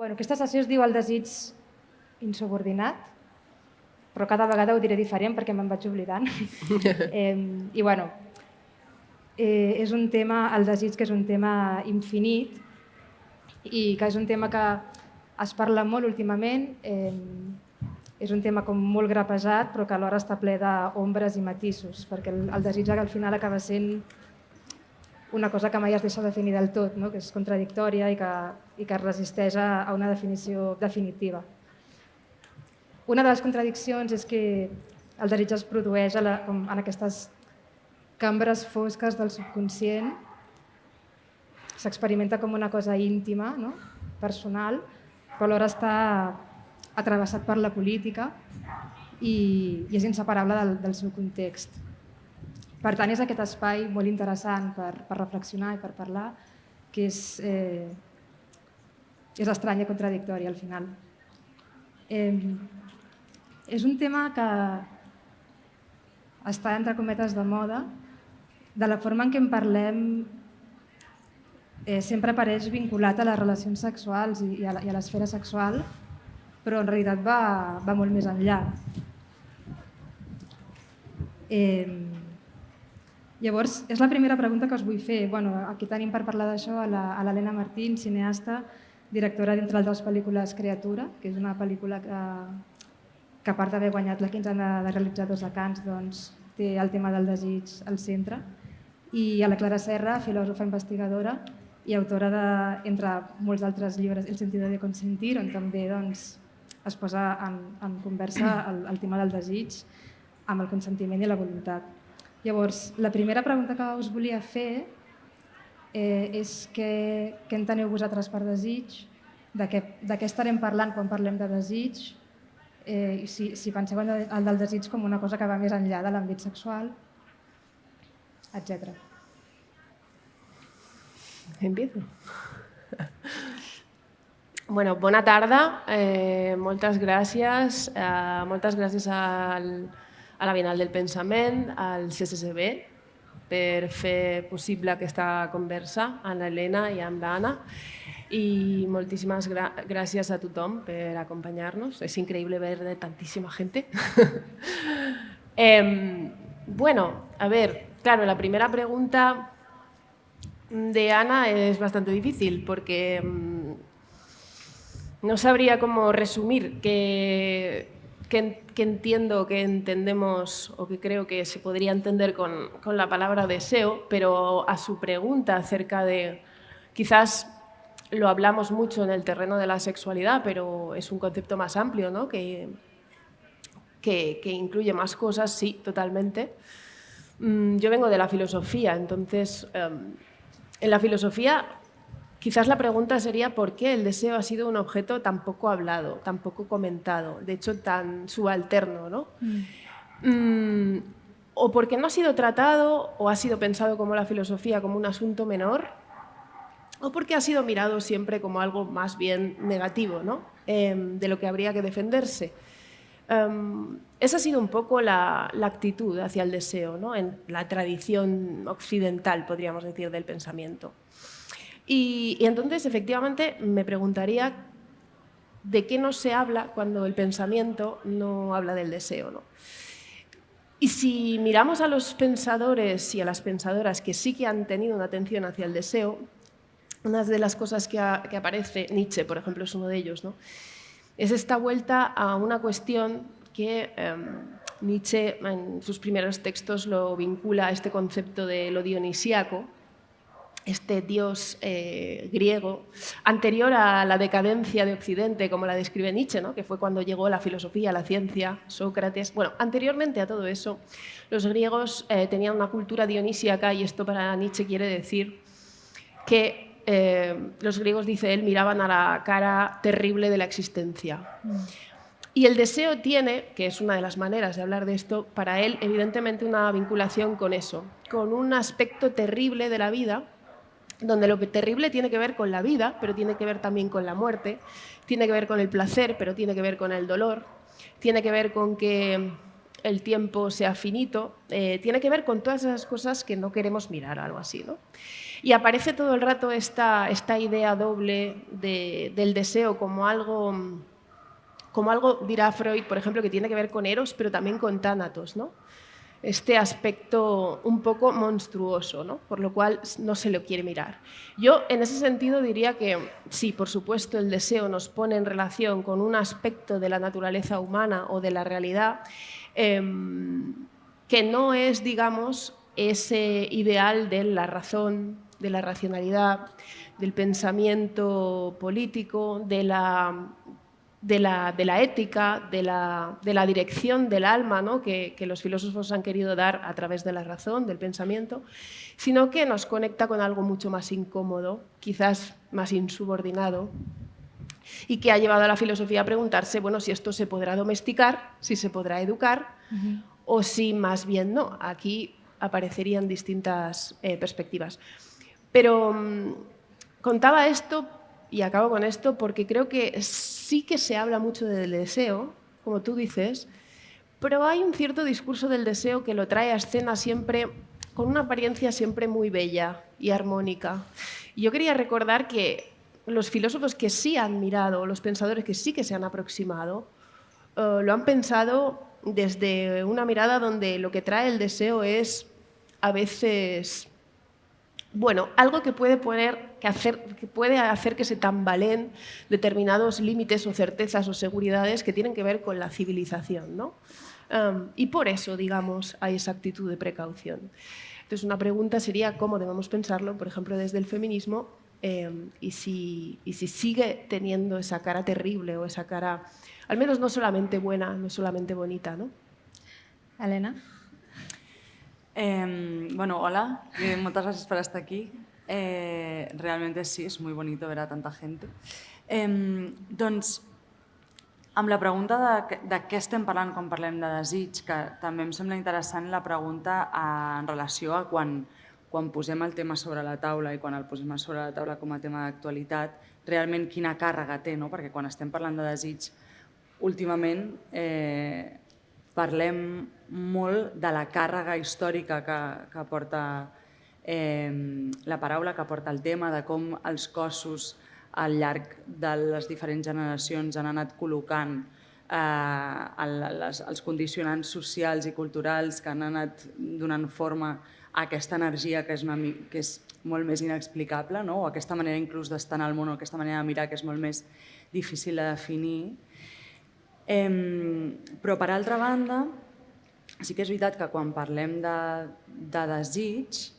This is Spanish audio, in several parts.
Bueno, aquesta sessió es diu el desig insubordinat, però cada vegada ho diré diferent perquè me'n vaig oblidant. I bueno, és un tema, el desig, que és un tema infinit i que és un tema que es parla molt últimament. És un tema com molt grapejat, però que alhora està ple d'ombres i matisos, perquè el desig al final acaba sent una cosa que mai es deixa definir del tot, no? Que és contradictòria i que es resisteix a una definició definitiva. Una de les contradiccions és que el desig es produeix en aquestes cambres fosques del subconscient, s'experimenta com una cosa íntima, no? Personal, però alhora està atravessat per la política i és inseparable del seu context. Per tant, és aquest espai molt interessant per reflexionar i per parlar, que és estrany i contradictori al final. És un tema que està, entre cometes, de moda. De la forma en què en parlem sempre apareix vinculat a les relacions sexuals i a l'esfera sexual, però en realitat va molt més enllà. Llavors, és la primera pregunta que us vull fer. Aquí tenim per parlar d'això a l'Helena Martín, cineasta, directora d'entre altres pel·lícules Creatura, que és una pel·lícula que a part d'haver guanyat la quinzena de realitzadors de Cannes, doncs, té el tema del desig al centre. I a la Clara Serra, filòsofa investigadora i autora de, entre molts altres llibres, El sentido de consentir, on també es posa en conversa el tema del desig amb el consentiment i la voluntat. Llavors, la primera pregunta que us volia fer és què enteneu vosaltres per desig, de què estarem parlant quan parlem de desig, i si penseu en el del desig com una cosa que va més enllà de l'àmbit sexual, etc. Empiezo. Bueno, bona tarda, moltes gràcies. Moltes gràcies a la Bienal del Pensament, al CCCB, per fer possible aquesta conversa amb l'Helena i amb l'Anna. Y moltísimas gracias a tothom per acompañarnos. Es increíble ver de tantísima gente. Bueno, a ver, claro, la primera pregunta de Ana es bastante difícil porque no sabría cómo resumir qué entiendo, qué entendemos o que creo que se podría entender con la palabra deseo, pero a su pregunta acerca de, quizás lo hablamos mucho en el terreno de la sexualidad, pero es un concepto más amplio, ¿no? que incluye más cosas, sí, totalmente. Yo vengo de la filosofía, entonces en la filosofía quizás la pregunta sería por qué el deseo ha sido un objeto tan poco hablado, tan poco comentado, de hecho tan subalterno, ¿no? O porque no ha sido tratado o ha sido pensado como la filosofía como un asunto menor, o porque ha sido mirado siempre como algo más bien negativo, ¿no? De lo que habría que defenderse. Esa ha sido un poco la actitud hacia el deseo, ¿no? En la tradición occidental, podríamos decir, del pensamiento. Y entonces, efectivamente, me preguntaría de qué no se habla cuando el pensamiento no habla del deseo, ¿no? Y si miramos a los pensadores y a las pensadoras que sí que han tenido una atención hacia el deseo, una de las cosas que aparece, Nietzsche, por ejemplo, es uno de ellos, ¿no? Es esta vuelta a una cuestión que Nietzsche en sus primeros textos lo vincula a este concepto de lo dionisíaco, este dios griego, anterior a la decadencia de Occidente, como la describe Nietzsche, ¿no? Que fue cuando llegó la filosofía, la ciencia, Sócrates. Bueno, anteriormente a todo eso, los griegos tenían una cultura dionisíaca y esto para Nietzsche quiere decir que los griegos, dice él, miraban a la cara terrible de la existencia. Y el deseo tiene, que es una de las maneras de hablar de esto, para él evidentemente una vinculación con eso, con un aspecto terrible de la vida, donde lo terrible tiene que ver con la vida, pero tiene que ver también con la muerte, tiene que ver con el placer, pero tiene que ver con el dolor, tiene que ver con que el tiempo sea finito, tiene que ver con todas esas cosas que no queremos mirar, algo así, ¿no? Y aparece todo el rato esta idea doble del deseo como algo, dirá Freud, por ejemplo, que tiene que ver con Eros, pero también con Tánatos, ¿no? Este aspecto un poco monstruoso, ¿no? Por lo cual no se lo quiere mirar. Yo, en ese sentido, diría que sí, por supuesto, el deseo nos pone en relación con un aspecto de la naturaleza humana o de la realidad que no es, digamos, ese ideal de la razón, de la racionalidad, del pensamiento político, de la ética, de la dirección del alma, ¿no? que los filósofos han querido dar a través de la razón, del pensamiento, sino que nos conecta con algo mucho más incómodo, quizás más insubordinado, y que ha llevado a la filosofía a preguntarse, bueno, si esto se podrá domesticar, si se podrá educar, o si más bien no. Aquí aparecerían distintas perspectivas. Pero contaba esto, y acabo con esto, porque creo que sí que se habla mucho del deseo, como tú dices, pero hay un cierto discurso del deseo que lo trae a escena siempre con una apariencia siempre muy bella y armónica. Y yo quería recordar que los filósofos que sí han mirado, los pensadores que sí que se han aproximado, lo han pensado desde una mirada donde lo que trae el deseo es a veces, bueno, algo que puede hacer que se tambaleen determinados límites o certezas o seguridades que tienen que ver con la civilización, ¿no? Y por eso, digamos, hay esa actitud de precaución. Entonces, una pregunta sería cómo debemos pensarlo, por ejemplo, desde el feminismo, y si sigue teniendo esa cara terrible o esa cara, al menos no solamente buena, no solamente bonita, ¿no? Helena? Bueno, hola, muchas gracias por estar aquí. Realmente sí, es muy bonito ver a tanta gente. Doncs, amb la pregunta de què estem parlant quan parlem de desig, que també em sembla interessant la pregunta en relació a quan posem el tema sobre la taula i quan el posem sobre la taula com a tema d'actualitat, realment quina càrrega té, no? Perquè quan estem parlant de desig, últimament parlem molt de la càrrega històrica que porta la paraula, que porta el tema, de com els cossos al llarg de les diferents generacions han anat col·locant els condicionants socials i culturals que han anat donant forma a aquesta energia que és molt més inexplicable, no? O aquesta manera inclús d'estar en el món, o aquesta manera de mirar que és molt més difícil de definir. Però, per altra banda, sí que és veritat que quan parlem de desig,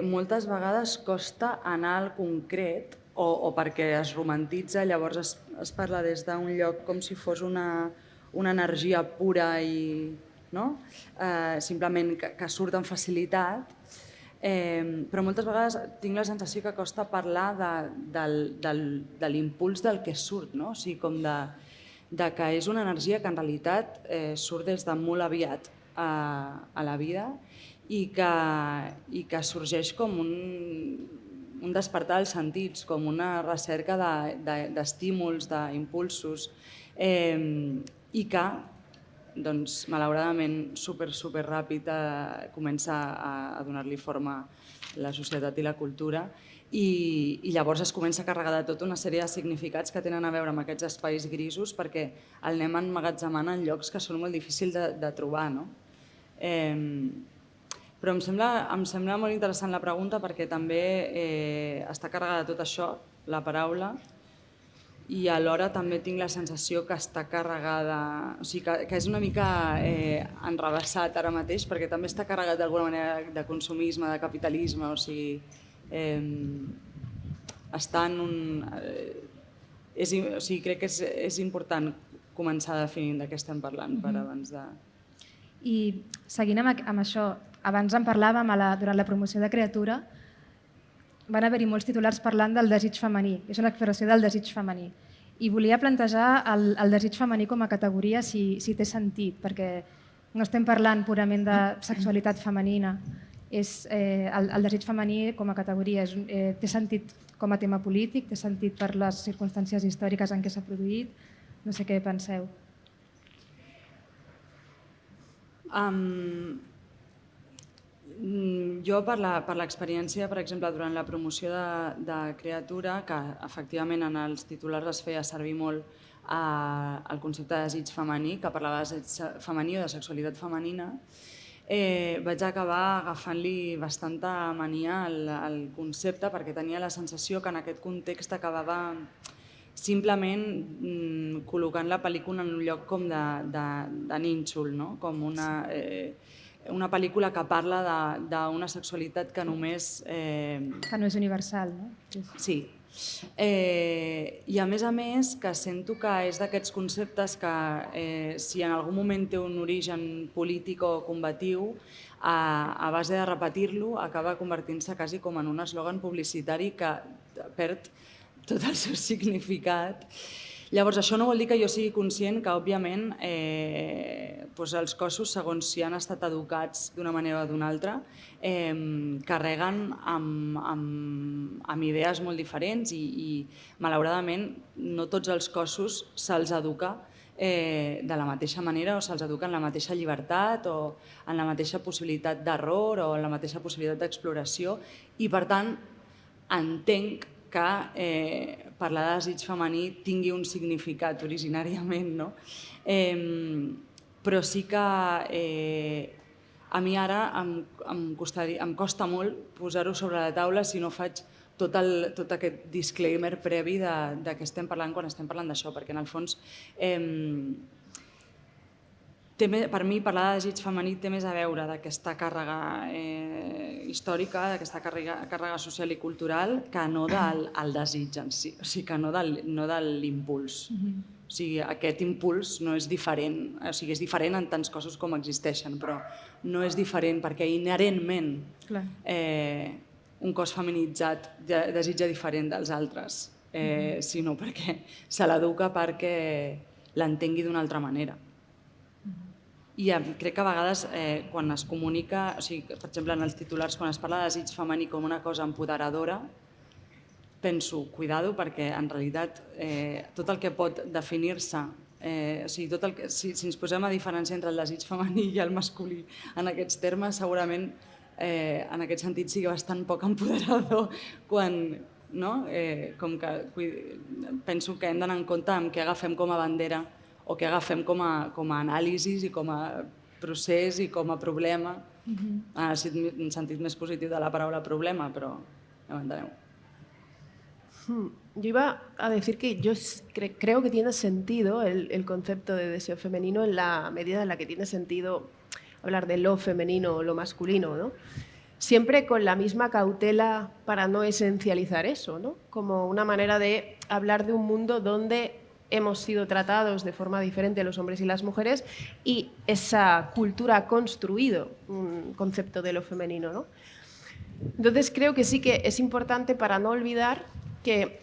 moltes vegades costa anar al concret o perquè es romantitza, llavors es parla des d'un lloc com si fos una energia pura i simplement que surt amb facilitat, però moltes vegades tinc la sensació que costa parlar de l'impuls del que surt, o sigui, com de que és una energia que en realitat surt des de molt aviat a la vida i que sorgeix com un despertar dels sentits, com una recerca d'estímuls, d'impulsos, i que, malauradament, super ràpid comença a donar-li forma la societat i la cultura, i llavors es comença a carregar de tota una sèrie de significats que tenen a veure amb aquests espais grisos, perquè el anem emmagatzemant en llocs que són molt difícils de trobar, no? Però em sembla molt interessant la pregunta perquè també està carregada de tot això, la paraula, i alhora també tinc la sensació que està carregada, o sigui, que és una mica enrevessat ara mateix perquè també està carregat d'alguna manera de consumisme, de capitalisme, o sigui, està en un... crec que és important començar definint de què estem parlant per abans de... I seguint amb això, abans en parlàvem durant la promoció de Creatura, van haver-hi molts titulars parlant del desig femení, és una exploració del desig femení. I volia plantejar el desig femení com a categoria si té sentit, perquè no estem parlant purament de sexualitat femenina, el desig femení com a categoria té sentit com a tema polític, té sentit per les circumstàncies històriques en què s'ha produït, no sé què penseu. Jo, per l'experiència, per exemple, durant la promoció de Creatura, que efectivament en els titulars es feia servir molt el concepte de desig femení, que parlava de desig femení o de sexualitat femenina, vaig acabar agafant-li bastanta mania al concepte, perquè tenia la sensació que en aquest context acabava simplement col·locant la pel·lícula en un lloc com de nínxol, no? Com una pel·lícula que parla d'una sexualitat que només... Que no és universal, no? Sí. I a més que sento que és d'aquests conceptes que si en algun moment té un origen polític o combatiu, a base de repetir-lo acaba convertint-se quasi com en un eslògan publicitari que perd tot el seu significat. Llavors, això no vol dir que jo sigui conscient que, òbviament, els cossos, segons si han estat educats d'una manera o d'una altra, carreguen amb idees molt diferents i, malauradament, no tots els cossos se'ls educa de la mateixa manera o se'ls educa en la mateixa llibertat o en la mateixa possibilitat d'error o en la mateixa possibilitat d'exploració i, per tant, entenc que parlar de desig femení tingui un significat originàriament, no? Però sí que a mi ara em costa molt posar-ho sobre la taula si no faig tot aquest disclaimer previ de què estem parlant quan estem parlant d'això, perquè en el fons per mi parlar de desig femení té més a veure d'aquesta càrrega històrica, d'aquesta càrrega social i cultural, que no del desig en si, o sigui, que no de l'impuls. O sigui, aquest impuls no és diferent, o sigui, és diferent en tants cossos com existeixen, però no és diferent perquè inherentment un cos feminitzat desitja diferent dels altres, sinó perquè se l'educa perquè l'entengui d'una altra manera. I crec que a vegades quan es comunica, o sigui, per exemple en els titulars, quan es parla de desig femení com una cosa empoderadora, penso, cuidado, perquè en realitat tot el que pot definir-se, o sigui, si ens posem a diferenciar entre el desig femení i el masculí en aquests termes, segurament en aquest sentit sigui bastant poc empoderador quan, no? Com que penso que hem d'anar en compte amb què agafem com a bandera o què agafem com a anàlisi i com a procés i com a problema, en el sentit més positiu de la paraula problema, però ja ho enteneu. Yo iba a decir que yo creo que tiene sentido el concepto de deseo femenino en la medida en la que tiene sentido hablar de lo femenino o lo masculino, ¿no? Siempre con la misma cautela para no esencializar eso, ¿no? Como una manera de hablar de un mundo donde hemos sido tratados de forma diferente los hombres y las mujeres y esa cultura ha construido un concepto de lo femenino, ¿no? Entonces creo que sí que es importante para no olvidar que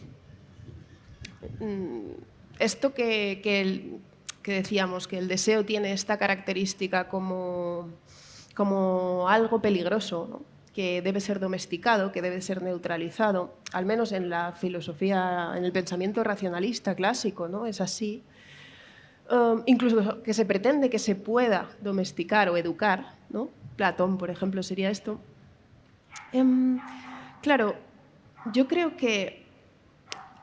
esto que decíamos, que el deseo tiene esta característica como algo peligroso, ¿no? Que debe ser domesticado, que debe ser neutralizado, al menos en la filosofía, en el pensamiento racionalista clásico, ¿no? Es así. Incluso que se pretende que se pueda domesticar o educar, ¿no? Platón, por ejemplo, sería esto. Claro, yo creo que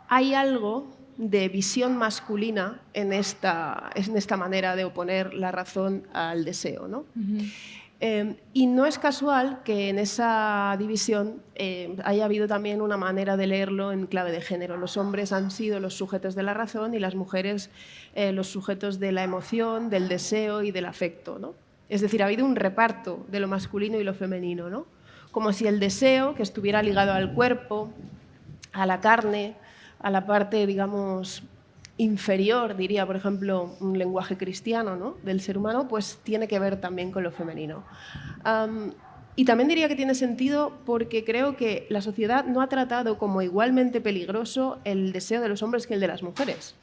hay algo de visión masculina en esta manera de oponer la razón al deseo, ¿no? Y no es casual que en esa división haya habido también una manera de leerlo en clave de género. Los hombres han sido los sujetos de la razón y las mujeres los sujetos de la emoción, del deseo y del afecto, ¿no? Es decir, ha habido un reparto de lo masculino y lo femenino, ¿no? Como si el deseo, que estuviera ligado al cuerpo, a la carne, a la parte, digamos, inferior, diría, por ejemplo, un lenguaje cristiano, ¿no? Del ser humano, pues tiene que ver también con lo femenino. Y también diría que tiene sentido porque creo que la sociedad no ha tratado como igualmente peligroso el deseo de los hombres que el de las mujeres.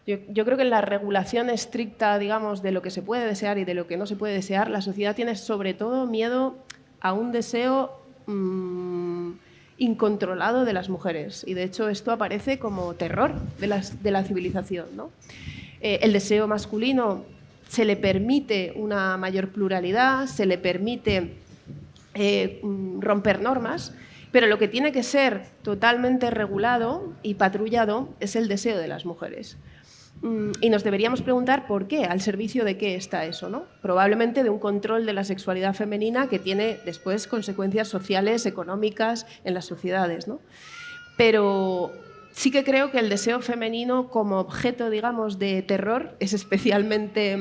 Yo creo que en la regulación estricta, digamos, de lo que se puede desear y de lo que no se puede desear, la sociedad tiene sobre todo miedo a un deseo incontrolado de las mujeres, y de hecho esto aparece como terror de la civilización, ¿no? El deseo masculino se le permite una mayor pluralidad, se le permite romper normas, pero lo que tiene que ser totalmente regulado y patrullado es el deseo de las mujeres. Y nos deberíamos preguntar por qué, al servicio de qué está eso, ¿no? Probablemente de un control de la sexualidad femenina que tiene después consecuencias sociales, económicas en las sociedades, ¿no? Pero sí que creo que el deseo femenino como objeto, digamos, de terror es especialmente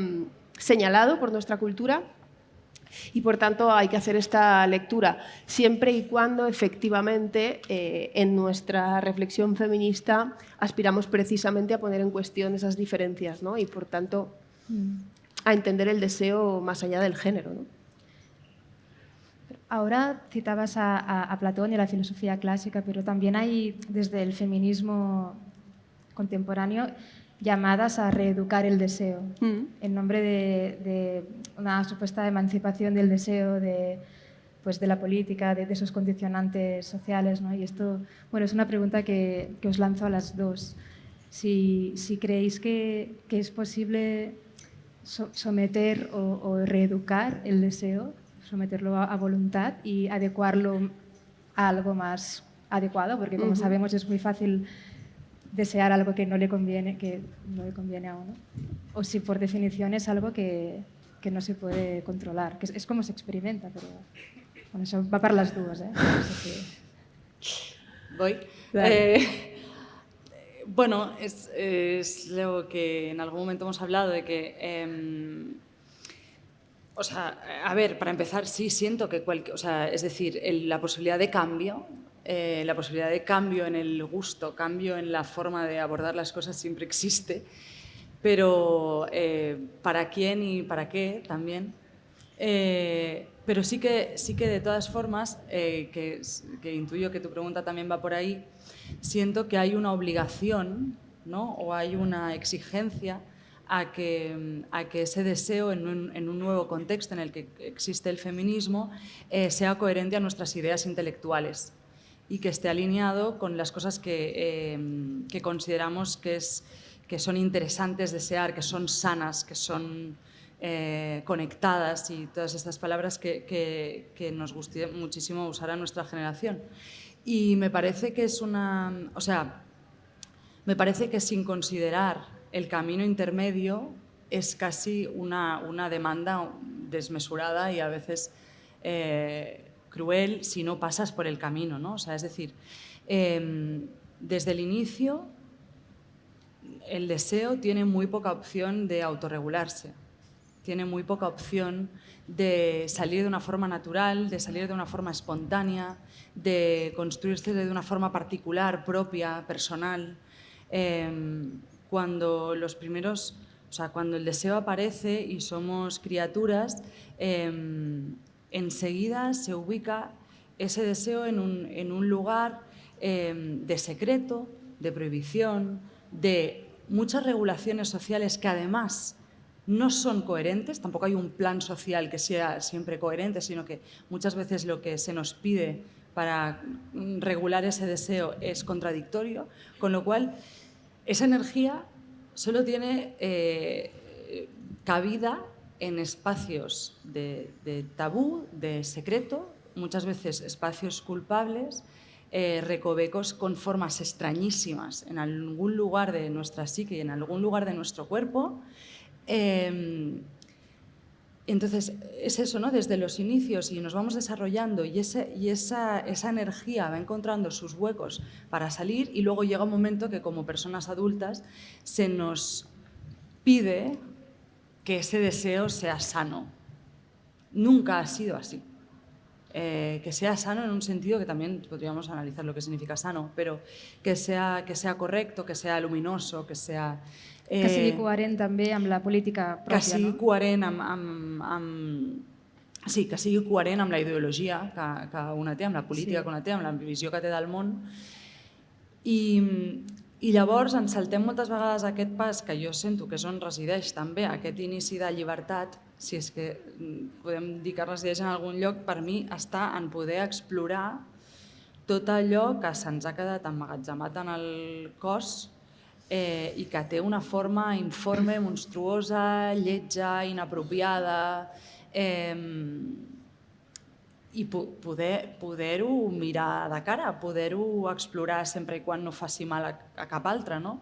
señalado por nuestra cultura. Y por tanto hay que hacer esta lectura, siempre y cuando efectivamente en nuestra reflexión feminista aspiramos precisamente a poner en cuestión esas diferencias, ¿no? Y por tanto a entender el deseo más allá del género, ¿no? Ahora citabas a Platón y a la filosofía clásica, pero también hay desde el feminismo contemporáneo llamadas a reeducar el deseo en nombre de una supuesta emancipación del deseo pues de la política, de esos condicionantes sociales, ¿no? Y esto, bueno, es una pregunta que os lanzo a las dos. Si creéis que es posible someter o reeducar el deseo, someterlo a voluntad y adecuarlo a algo más adecuado, porque como sabemos es muy fácil desear algo que no le conviene a uno. O si por definición es algo que no se puede controlar, que es como se experimenta, pero bueno, eso va para las dudas, ¿eh? No sé si... Voy. Bueno, es lo que en algún momento hemos hablado de que... o sea, a ver, para empezar, sí siento que es decir, la posibilidad de cambio en el gusto, cambio en la forma de abordar las cosas siempre existe, pero para quién y para qué también. Pero sí que de todas formas, que intuyo que tu pregunta también va por ahí, siento que hay una obligación, ¿no? O hay una exigencia a que ese deseo en un nuevo contexto en el que existe el feminismo sea coherente a nuestras ideas intelectuales y que esté alineado con las cosas que consideramos que son interesantes desear, que son sanas, que son conectadas y todas estas palabras que nos guste muchísimo usar a nuestra generación. Y me parece que me parece que sin considerar el camino intermedio es casi una demanda desmesurada y a veces cruel si no pasas por el camino, ¿no? O sea, es decir, desde el inicio el deseo tiene muy poca opción de autorregularse, tiene muy poca opción de salir de una forma natural, de salir de una forma espontánea, de construirse de una forma particular, propia, personal. Cuando cuando el deseo aparece y somos criaturas, enseguida se ubica ese deseo en un lugar de secreto, de prohibición, de muchas regulaciones sociales que además no son coherentes, tampoco hay un plan social que sea siempre coherente, sino que muchas veces lo que se nos pide para regular ese deseo es contradictorio, con lo cual esa energía solo tiene cabida en espacios de tabú, de secreto, muchas veces espacios culpables, recovecos con formas extrañísimas en algún lugar de nuestra psique y en algún lugar de nuestro cuerpo. Entonces, es eso, ¿no? Desde los inicios y nos vamos desarrollando y esa energía va encontrando sus huecos para salir y luego llega un momento que como personas adultas se nos pide que ese deseo sea sano. Nunca ha sido así. Que sea sano en un sentido que también podríamos analizar lo que significa sano, pero que sea correcto, que sea luminoso, que sea... que sigui coherent també amb la política pròpia, que sigui no? coherent sí, que sigui coherent amb la ideologia que una té, amb la política que una té, amb la visió que té del món. I llavors ens saltem moltes vegades aquest pas que jo sento que és on resideix també aquest inici de llibertat, si és que podem dir que resideix en algun lloc, per mi està en poder explorar tot allò que se'ns ha quedat emmagatzemat en el cos i que té una forma informe, monstruosa, lletja, inapropiada. i poder-ho mirar de cara, poder-ho explorar sempre i quan no faci mal a cap altre, no?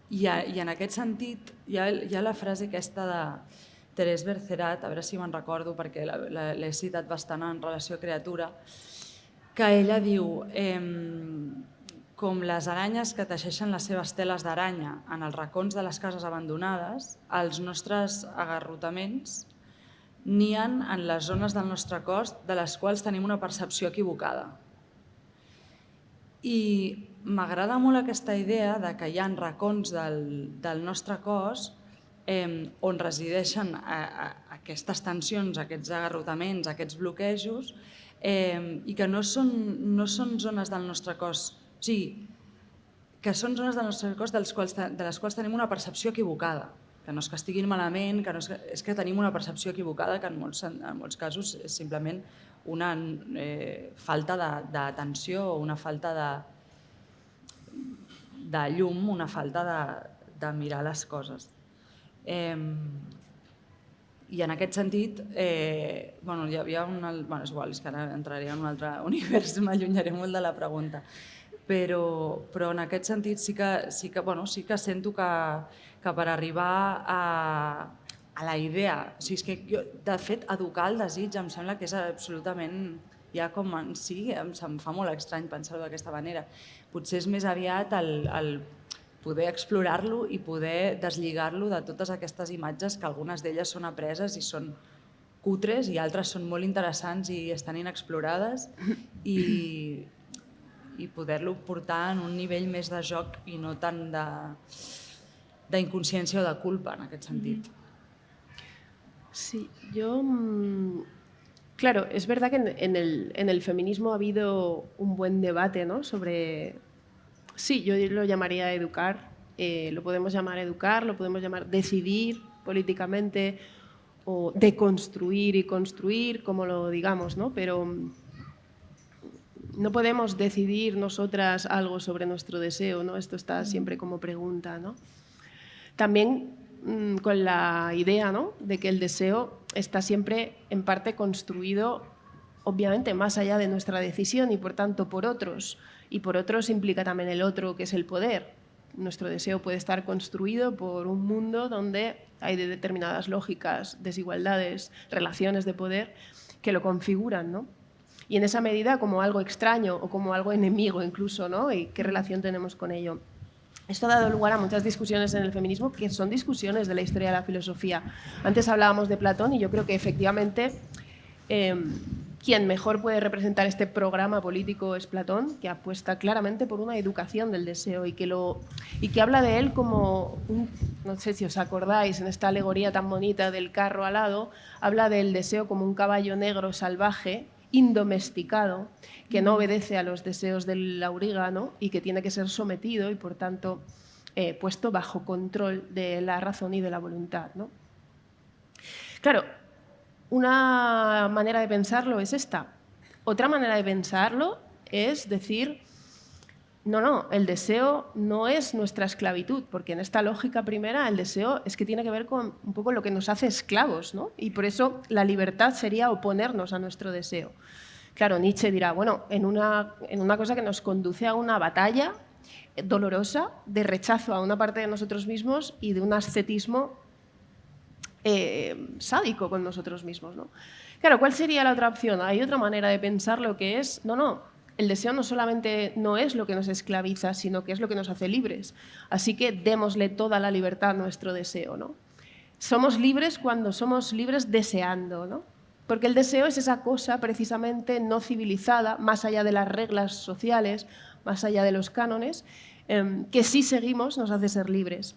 I en aquest sentit hi ha la frase aquesta de Thérèse Bercerat, a veure si me'n recordo perquè l'he citat bastant en relació a Criatura, que ella diu com les aranyes que teixeixen les seves teles d'aranya en els racons de les cases abandonades, els nostres agarrotaments nien en les zones del nostre cos de les quals tenim una percepció equivocada. I m'agrada molt aquesta idea de que hi ha racons del nostre cos on resideixen aquestes tensions, aquests agarrotaments, aquests bloquejos, i que no són zones del nostre cos, o sigui, que són zones del nostre cos de les quals tenim una percepció equivocada, que no és que estiguin malament, és que tenim una percepció equivocada que en molts casos és simplement una falta d'atenció, una falta de llum, una falta de mirar les coses. I en aquest sentit, hi havia és igual, és que ara entraria en un altre univers, m'allunyaré molt de la pregunta, però en aquest sentit sí que sento que per arribar a la idea, o sigui, és que jo, de fet, educar el desig em sembla que és absolutament, ja com en si, em fa molt estrany pensar-ho d'aquesta manera. Potser és més aviat el poder explorar-lo i poder deslligar-lo de totes aquestes imatges que algunes d'elles són apreses i són cutres i altres són molt interessants i estan inexplorades i poder-lo portar en un nivell més de joc i no tant d'inconsciència o de culpa en aquest sentit. Sí, claro, es verdad que en el feminismo ha habido un buen debate, ¿no? Sobre, sí, yo lo llamaría educar, lo podemos llamar educar, lo podemos llamar decidir políticamente o deconstruir y construir, como lo digamos, ¿no? Pero no podemos decidir nosotras algo sobre nuestro deseo, ¿no? Esto está siempre como pregunta, ¿no? También con la idea, ¿no?, de que el deseo está siempre en parte construido, obviamente, más allá de nuestra decisión y por tanto por otros. Y por otros implica también el otro, que es el poder. Nuestro deseo puede estar construido por un mundo donde hay determinadas lógicas, desigualdades, relaciones de poder que lo configuran, ¿no? Y en esa medida como algo extraño o como algo enemigo incluso, ¿no? ¿Y qué relación tenemos con ello? Esto ha dado lugar a muchas discusiones en el feminismo que son discusiones de la historia de la filosofía. Antes hablábamos de Platón y yo creo que efectivamente quien mejor puede representar este programa político es Platón, que apuesta claramente por una educación del deseo y que habla de él como, no sé si os acordáis, en esta alegoría tan bonita del carro alado, habla del deseo como un caballo negro salvaje, indomesticado, que no obedece a los deseos del auriga, ¿no?, y que tiene que ser sometido y, por tanto, puesto bajo control de la razón y de la voluntad, ¿no? Claro, una manera de pensarlo es esta. Otra manera de pensarlo es decir, no, el deseo no es nuestra esclavitud, porque en esta lógica primera el deseo es que tiene que ver con un poco lo que nos hace esclavos, ¿no? Y por eso la libertad sería oponernos a nuestro deseo. Claro, Nietzsche dirá, bueno, en una cosa que nos conduce a una batalla dolorosa de rechazo a una parte de nosotros mismos y de un ascetismo sádico con nosotros mismos, ¿no? Claro, ¿cuál sería la otra opción? Hay otra manera de pensar lo que es, el deseo no solamente no es lo que nos esclaviza, sino que es lo que nos hace libres. Así que démosle toda la libertad a nuestro deseo, ¿no? Somos libres cuando somos libres deseando, ¿no? Porque el deseo es esa cosa precisamente no civilizada, más allá de las reglas sociales, más allá de los cánones, que si seguimos nos hace ser libres.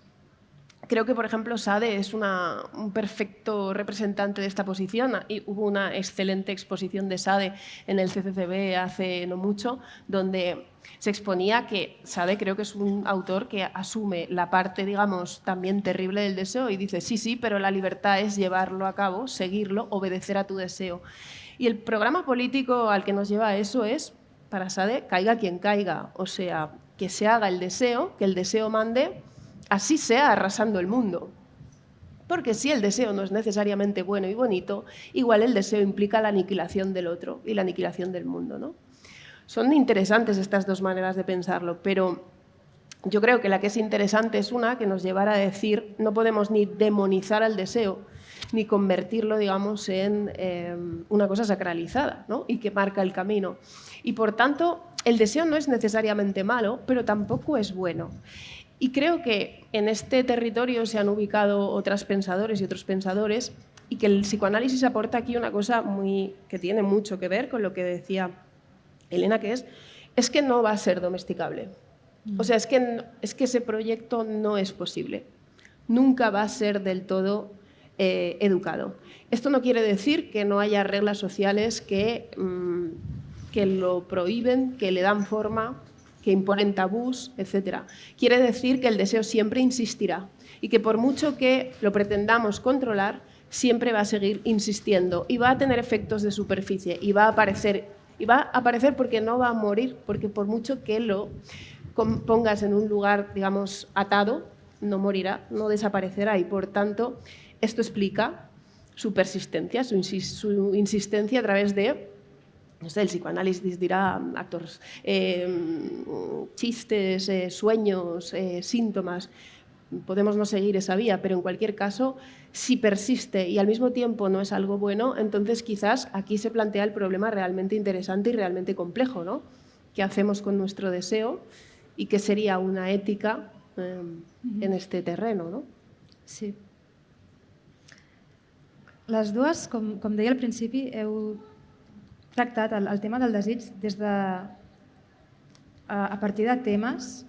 Creo que, por ejemplo, Sade es un perfecto representante de esta posición. Y hubo una excelente exposición de Sade en el CCCB hace no mucho, donde se exponía que Sade creo que es un autor que asume la parte, digamos, también terrible del deseo y dice, sí, pero la libertad es llevarlo a cabo, seguirlo, obedecer a tu deseo. Y el programa político al que nos lleva a eso es, para Sade, caiga quien caiga. O sea, que se haga el deseo, que el deseo mande, así sea arrasando el mundo. Porque si el deseo no es necesariamente bueno y bonito, igual el deseo implica la aniquilación del otro y la aniquilación del mundo, ¿no? Son interesantes estas dos maneras de pensarlo, pero yo creo que la que es interesante es una que nos llevará a decir no podemos ni demonizar al deseo, ni convertirlo, digamos, en una cosa sacralizada, ¿no? Y que marca el camino. Y por tanto, el deseo no es necesariamente malo, pero tampoco es bueno. Y creo que en este territorio se han ubicado otras pensadores y otros pensadores y que el psicoanálisis aporta aquí una cosa que tiene mucho que ver con lo que decía Elena, que es que no va a ser domesticable. O sea, es que ese proyecto no es posible. Nunca va a ser del todo educado. Esto no quiere decir que no haya reglas sociales que lo prohíben, que le dan forma, que imponen tabús, etc. Quiere decir que el deseo siempre insistirá y que por mucho que lo pretendamos controlar, siempre va a seguir insistiendo y va a tener efectos de superficie y va a aparecer porque no va a morir, porque por mucho que lo pongas en un lugar, digamos, atado, no morirá, no desaparecerá y por tanto esto explica su persistencia, su insistencia a través de, no sé, el psicoanálisis dirá actos, chistes, sueños, síntomas. Podemos no seguir esa vía, pero en cualquier caso, si persiste y al mismo tiempo no es algo bueno, entonces quizás aquí se plantea el problema realmente interesante y realmente complejo, ¿no? ¿Qué hacemos con nuestro deseo y qué sería una ética en este terreno, no? Sí. Les dues, com deia al principi, heu tractat el tema del desig des de, a partir de temes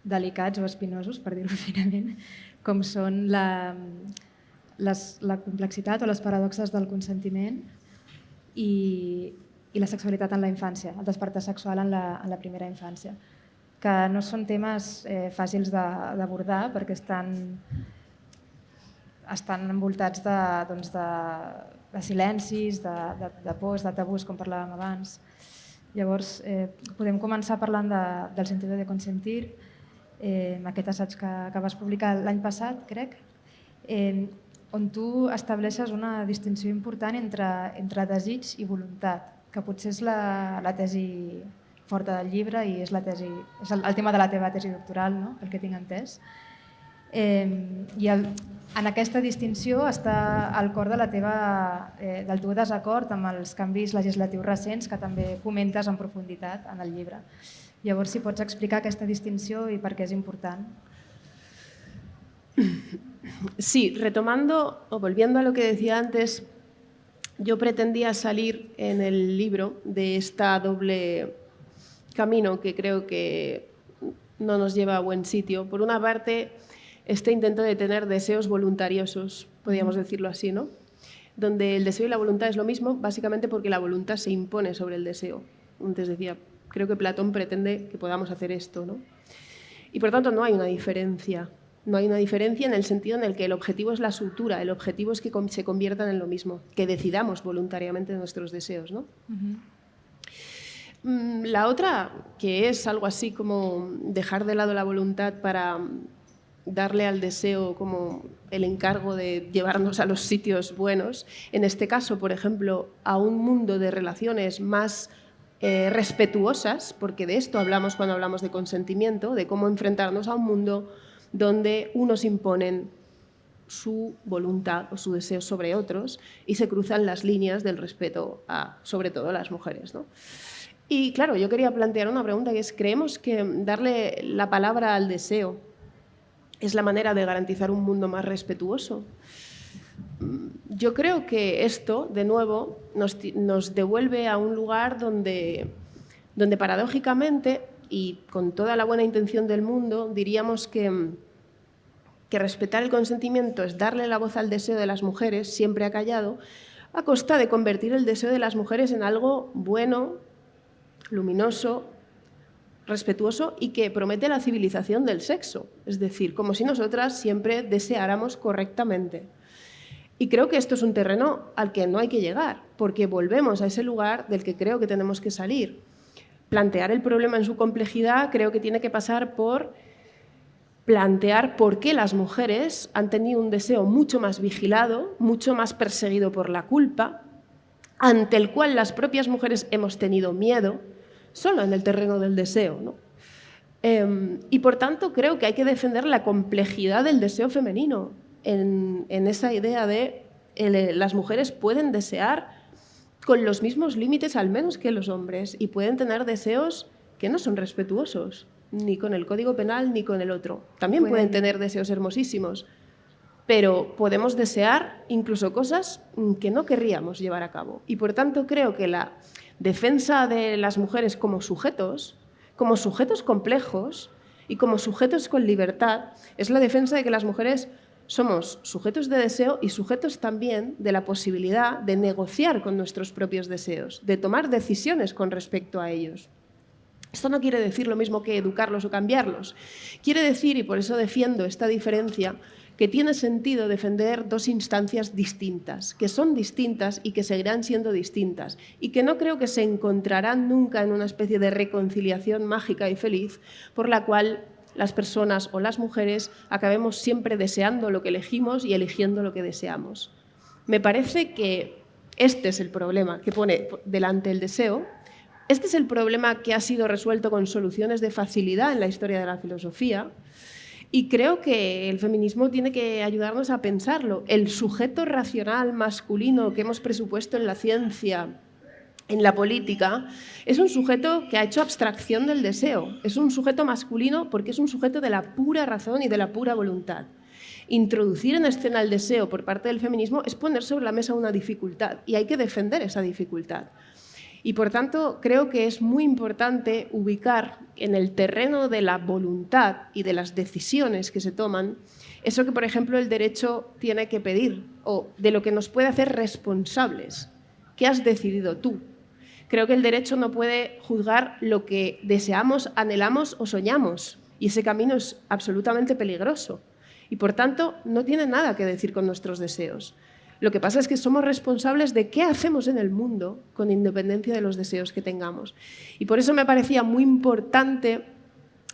delicats o espinosos, per dir-ho finament, com són la complexitat o les paradoxes del consentiment i la sexualitat en la infància, el despertar sexual en la primera infància, que no són temes fàcils d'abordar perquè estan envoltats de silencis, de pors, de tabús, com parlàvem abans. Llavors, podem començar parlant del sentido de consentir, aquest assaig que vas publicar l'any passat, crec, on tu estableixes una distinció important entre desig i voluntat, que potser és la tesi forta del llibre i és el tema de la teva tesi doctoral, no? El que tinc entès. I en aquesta distinció està al cor del teu desacord amb els canvis legislatius recents que també comentes en profunditat en el llibre. Llavors, si pots explicar aquesta distinció i per què és important. Sí, retomando o volviendo a lo que decía antes, yo pretendía salir en el libro de esta doble camino que creo que no nos lleva a buen sitio. Por una parte, este intento de tener deseos voluntariosos, podríamos decirlo así, ¿no? Donde el deseo y la voluntad es lo mismo, básicamente porque la voluntad se impone sobre el deseo. Antes decía, creo que Platón pretende que podamos hacer esto, ¿no? Y por tanto no hay una diferencia. No hay una diferencia en el sentido en el que el objetivo es la sutura, el objetivo es que se conviertan en lo mismo, que decidamos voluntariamente nuestros deseos, ¿no? La otra, que es algo así como dejar de lado la voluntad para darle al deseo como el encargo de llevarnos a los sitios buenos, en este caso, por ejemplo, a un mundo de relaciones más respetuosas, porque de esto hablamos cuando hablamos de consentimiento, de cómo enfrentarnos a un mundo donde unos imponen su voluntad o su deseo sobre otros y se cruzan las líneas del respeto a, sobre todo, a las mujeres, ¿no? Y claro, yo quería plantear una pregunta que es, ¿creemos que darle la palabra al deseo es la manera de garantizar un mundo más respetuoso? Yo creo que esto, de nuevo, nos devuelve a un lugar donde paradójicamente y con toda la buena intención del mundo, diríamos que respetar el consentimiento es darle la voz al deseo de las mujeres, siempre acallado, a costa de convertir el deseo de las mujeres en algo bueno, luminoso, respetuoso y que promete la civilización del sexo. Es decir, como si nosotras siempre deseáramos correctamente. Y creo que esto es un terreno al que no hay que llegar, porque volvemos a ese lugar del que creo que tenemos que salir. Plantear el problema en su complejidad creo que tiene que pasar por plantear por qué las mujeres han tenido un deseo mucho más vigilado, mucho más perseguido por la culpa, ante el cual las propias mujeres hemos tenido miedo, solo en el terreno del deseo, ¿no? Y por tanto creo que hay que defender la complejidad del deseo femenino en esa idea de las mujeres pueden desear con los mismos límites al menos que los hombres y pueden tener deseos que no son respetuosos, ni con el Código Penal ni con el otro. También pueden tener deseos hermosísimos, pero podemos desear incluso cosas que no querríamos llevar a cabo. Y por tanto creo que la defensa de las mujeres como sujetos complejos y como sujetos con libertad, es la defensa de que las mujeres somos sujetos de deseo y sujetos también de la posibilidad de negociar con nuestros propios deseos, de tomar decisiones con respecto a ellos. Esto no quiere decir lo mismo que educarlos o cambiarlos. Quiere decir, y por eso defiendo esta diferencia, que tiene sentido defender dos instancias distintas, que son distintas y que seguirán siendo distintas, y que no creo que se encontrarán nunca en una especie de reconciliación mágica y feliz por la cual las personas o las mujeres acabemos siempre deseando lo que elegimos y eligiendo lo que deseamos. Me parece que este es el problema que pone delante el deseo. Este es el problema que ha sido resuelto con soluciones de facilidad en la historia de la filosofía y creo que el feminismo tiene que ayudarnos a pensarlo. El sujeto racional masculino que hemos presupuesto en la ciencia, en la política, es un sujeto que ha hecho abstracción del deseo. Es un sujeto masculino porque es un sujeto de la pura razón y de la pura voluntad. Introducir en escena el deseo por parte del feminismo es poner sobre la mesa una dificultad y hay que defender esa dificultad. Y por tanto creo que es muy importante ubicar en el terreno de la voluntad y de las decisiones que se toman eso que, por ejemplo, el derecho tiene que pedir o de lo que nos puede hacer responsables. ¿Qué has decidido tú? Creo que el derecho no puede juzgar lo que deseamos, anhelamos o soñamos y ese camino es absolutamente peligroso y por tanto no tiene nada que decir con nuestros deseos. Lo que pasa es que somos responsables de qué hacemos en el mundo con independencia de los deseos que tengamos. Y por eso me parecía muy importante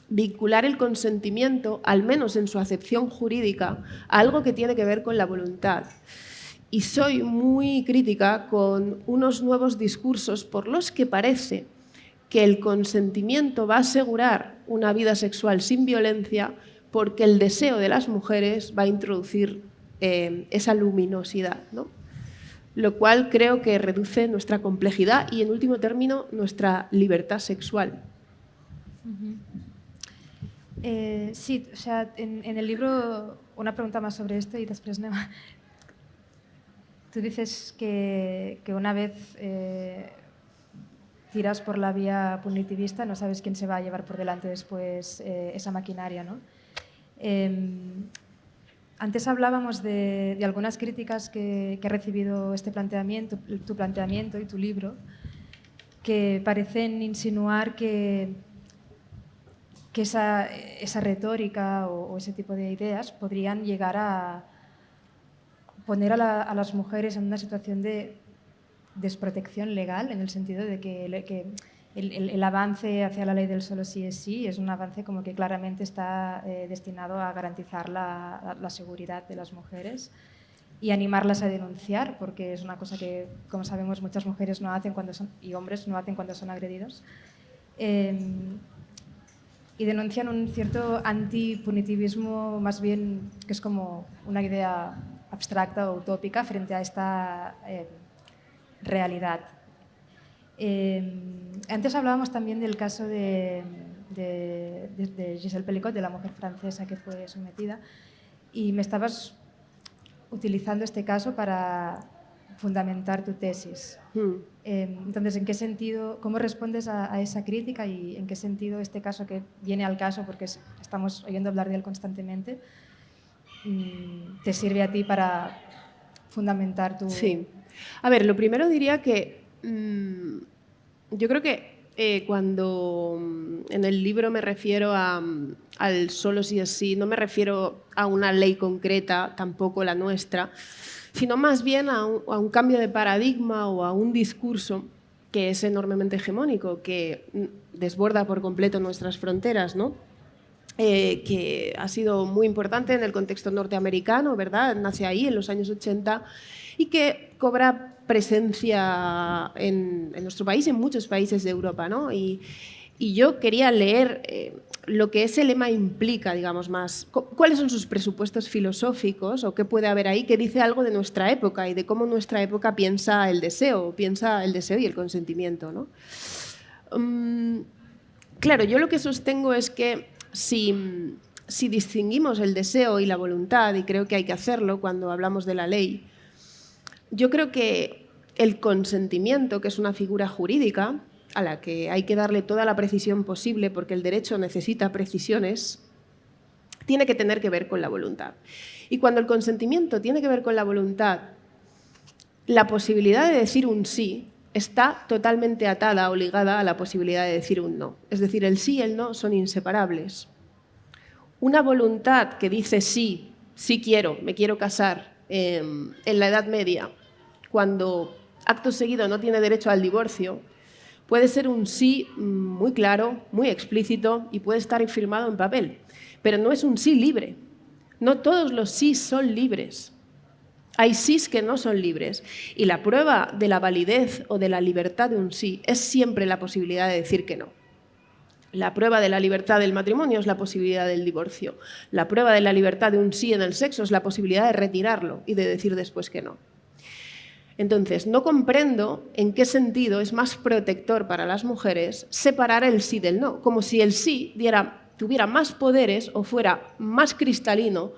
vincular el consentimiento, al menos en su acepción jurídica, a algo que tiene que ver con la voluntad. Y soy muy crítica con unos nuevos discursos por los que parece que el consentimiento va a asegurar una vida sexual sin violencia porque el deseo de las mujeres va a introducir esa luminosidad, ¿no? Lo cual creo que reduce nuestra complejidad y, en último término, nuestra libertad sexual. Sí, o sea, en el libro, una pregunta más sobre esto y después Nema. Tú dices que una vez tiras por la vía punitivista, no sabes quién se va a llevar por delante después esa maquinaria, ¿no? Antes hablábamos de algunas críticas que ha recibido este planteamiento, tu planteamiento y tu libro, que parecen insinuar que esa retórica o ese tipo de ideas podrían llegar a poner a las mujeres en una situación de desprotección legal, en el sentido de que el avance hacia la ley del solo sí es sí es un avance como que claramente está destinado a garantizar la seguridad de las mujeres y animarlas a denunciar, porque es una cosa que, como sabemos, muchas mujeres no hacen y hombres no hacen cuando son agredidos. Y denuncian un cierto antipunitivismo, más bien que es como una idea abstracta o utópica frente a esta realidad. Antes hablábamos también del caso de Gisèle Pelicot, de la mujer francesa que fue sometida, y me estabas utilizando este caso para fundamentar tu tesis. Entonces, ¿en qué sentido, cómo respondes a esa crítica y en qué sentido este caso que viene al caso, porque estamos oyendo hablar de él constantemente, te sirve a ti para fundamentar tu... Sí. A ver, lo primero diría que yo creo que cuando en el libro me refiero al solo sí es sí, no me refiero a una ley concreta, tampoco la nuestra, sino más bien a un cambio de paradigma o a un discurso que es enormemente hegemónico, que desborda por completo nuestras fronteras, ¿no? que ha sido muy importante en el contexto norteamericano, ¿verdad? Nace ahí en los años 80 y que cobra presencia en nuestro país, en muchos países de Europa, ¿no? Y yo quería leer lo que ese lema implica, digamos, más. ¿Cuáles son sus presupuestos filosóficos o qué puede haber ahí que dice algo de nuestra época y de cómo nuestra época piensa el deseo y el consentimiento, ¿no? Claro, yo lo que sostengo es que si distinguimos el deseo y la voluntad, y creo que hay que hacerlo cuando hablamos de la ley, yo creo que el consentimiento, que es una figura jurídica a la que hay que darle toda la precisión posible porque el derecho necesita precisiones, tiene que tener que ver con la voluntad. Y cuando el consentimiento tiene que ver con la voluntad, la posibilidad de decir un sí está totalmente atada o ligada a la posibilidad de decir un no. Es decir, el sí y el no son inseparables. Una voluntad que dice sí, sí quiero, me quiero casar, en la Edad Media, cuando acto seguido no tiene derecho al divorcio, puede ser un sí muy claro, muy explícito y puede estar firmado en papel, pero no es un sí libre. No todos los sís son libres. Hay sís que no son libres y la prueba de la validez o de la libertad de un sí es siempre la posibilidad de decir que no. La prueba de la libertad del matrimonio es la posibilidad del divorcio. La prueba de la libertad de un sí en el sexo es la posibilidad de retirarlo y de decir después que no. Entonces, no comprendo en qué sentido es más protector para las mujeres separar el sí del no, como si el sí tuviera más poderes o fuera más cristalino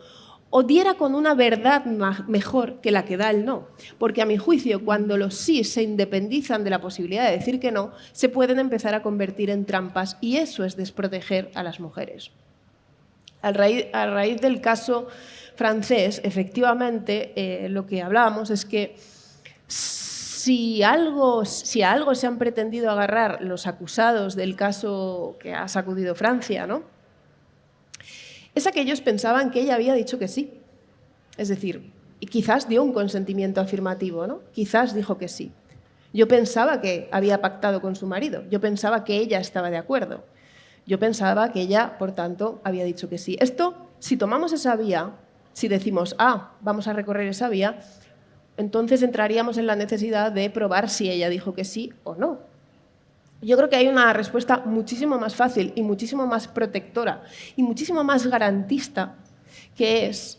o diera con una verdad mejor que la que da el no. Porque a mi juicio, cuando los sí se independizan de la posibilidad de decir que no, se pueden empezar a convertir en trampas y eso es desproteger a las mujeres. A raíz del caso francés, efectivamente, lo que hablábamos es que si a algo se han pretendido agarrar los acusados del caso que ha sacudido Francia, ¿no?, es a que ellos pensaban que ella había dicho que sí. Es decir, y quizás dio un consentimiento afirmativo, ¿no? Quizás dijo que sí. Yo pensaba que había pactado con su marido. Yo pensaba que ella estaba de acuerdo. Yo pensaba que ella, por tanto, había dicho que sí. Esto, si tomamos esa vía, si decimos, vamos a recorrer esa vía, entonces entraríamos en la necesidad de probar si ella dijo que sí o no. Yo creo que hay una respuesta muchísimo más fácil y muchísimo más protectora y muchísimo más garantista, que es,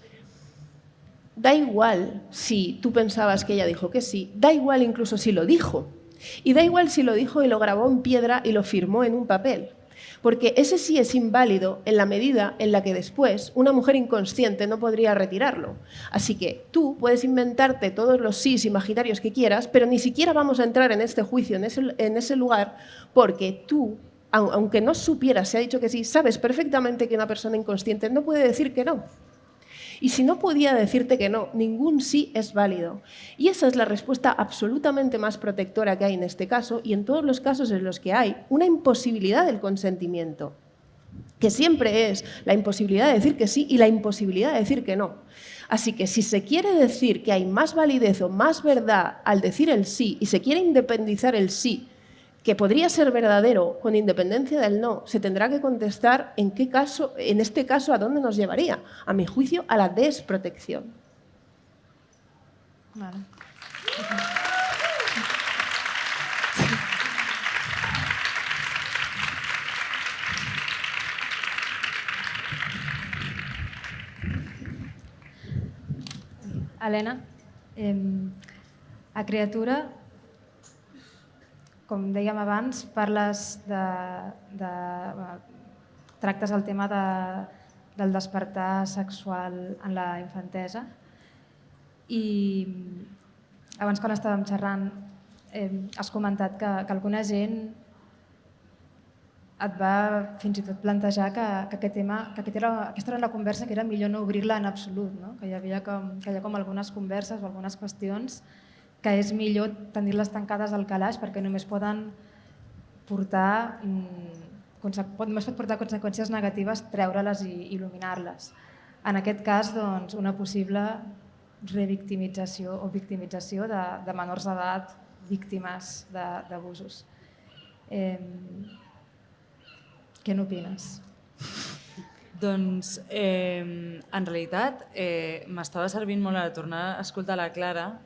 da igual si tú pensabas que ella dijo que sí, da igual incluso si lo dijo, y da igual si lo dijo y lo grabó en piedra y lo firmó en un papel, porque ese sí es inválido en la medida en la que después una mujer inconsciente no podría retirarlo. Así que tú puedes inventarte todos los sís imaginarios que quieras, pero ni siquiera vamos a entrar en este juicio, en ese lugar, porque tú, aunque no supieras si ha dicho que sí, sabes perfectamente que una persona inconsciente no puede decir que no. Y si no podía decirte que no, ningún sí es válido. Y esa es la respuesta absolutamente más protectora que hay en este caso y en todos los casos en los que hay una imposibilidad del consentimiento, que siempre es la imposibilidad de decir que sí y la imposibilidad de decir que no. Así que si se quiere decir que hay más validez o más verdad al decir el sí y se quiere independizar el sí, que podría ser verdadero con independencia del no, se tendrá que contestar en qué caso, en este caso, a dónde nos llevaría. A mi juicio, a la desprotección. Vale. Helena, a Criatura, com dèiem abans, tractes el tema del despertar sexual en la infantesa i abans quan estàvem xerrant has comentat que alguna gent et va fins i tot plantejar que aquesta era una conversa que era millor no obrir-la en absolut, no? Que hi ha com algunes converses o algunes qüestions que és millor tenir-les tancades al calaix perquè només poden portar conseqüències negatives, treure-les i il·luminar-les. En aquest cas, doncs, una possible revictimització o victimització de menors d'edat víctimes d'abusos. Què n'opines? Doncs, en realitat, m'estava servint molt a tornar a escoltar la Clara,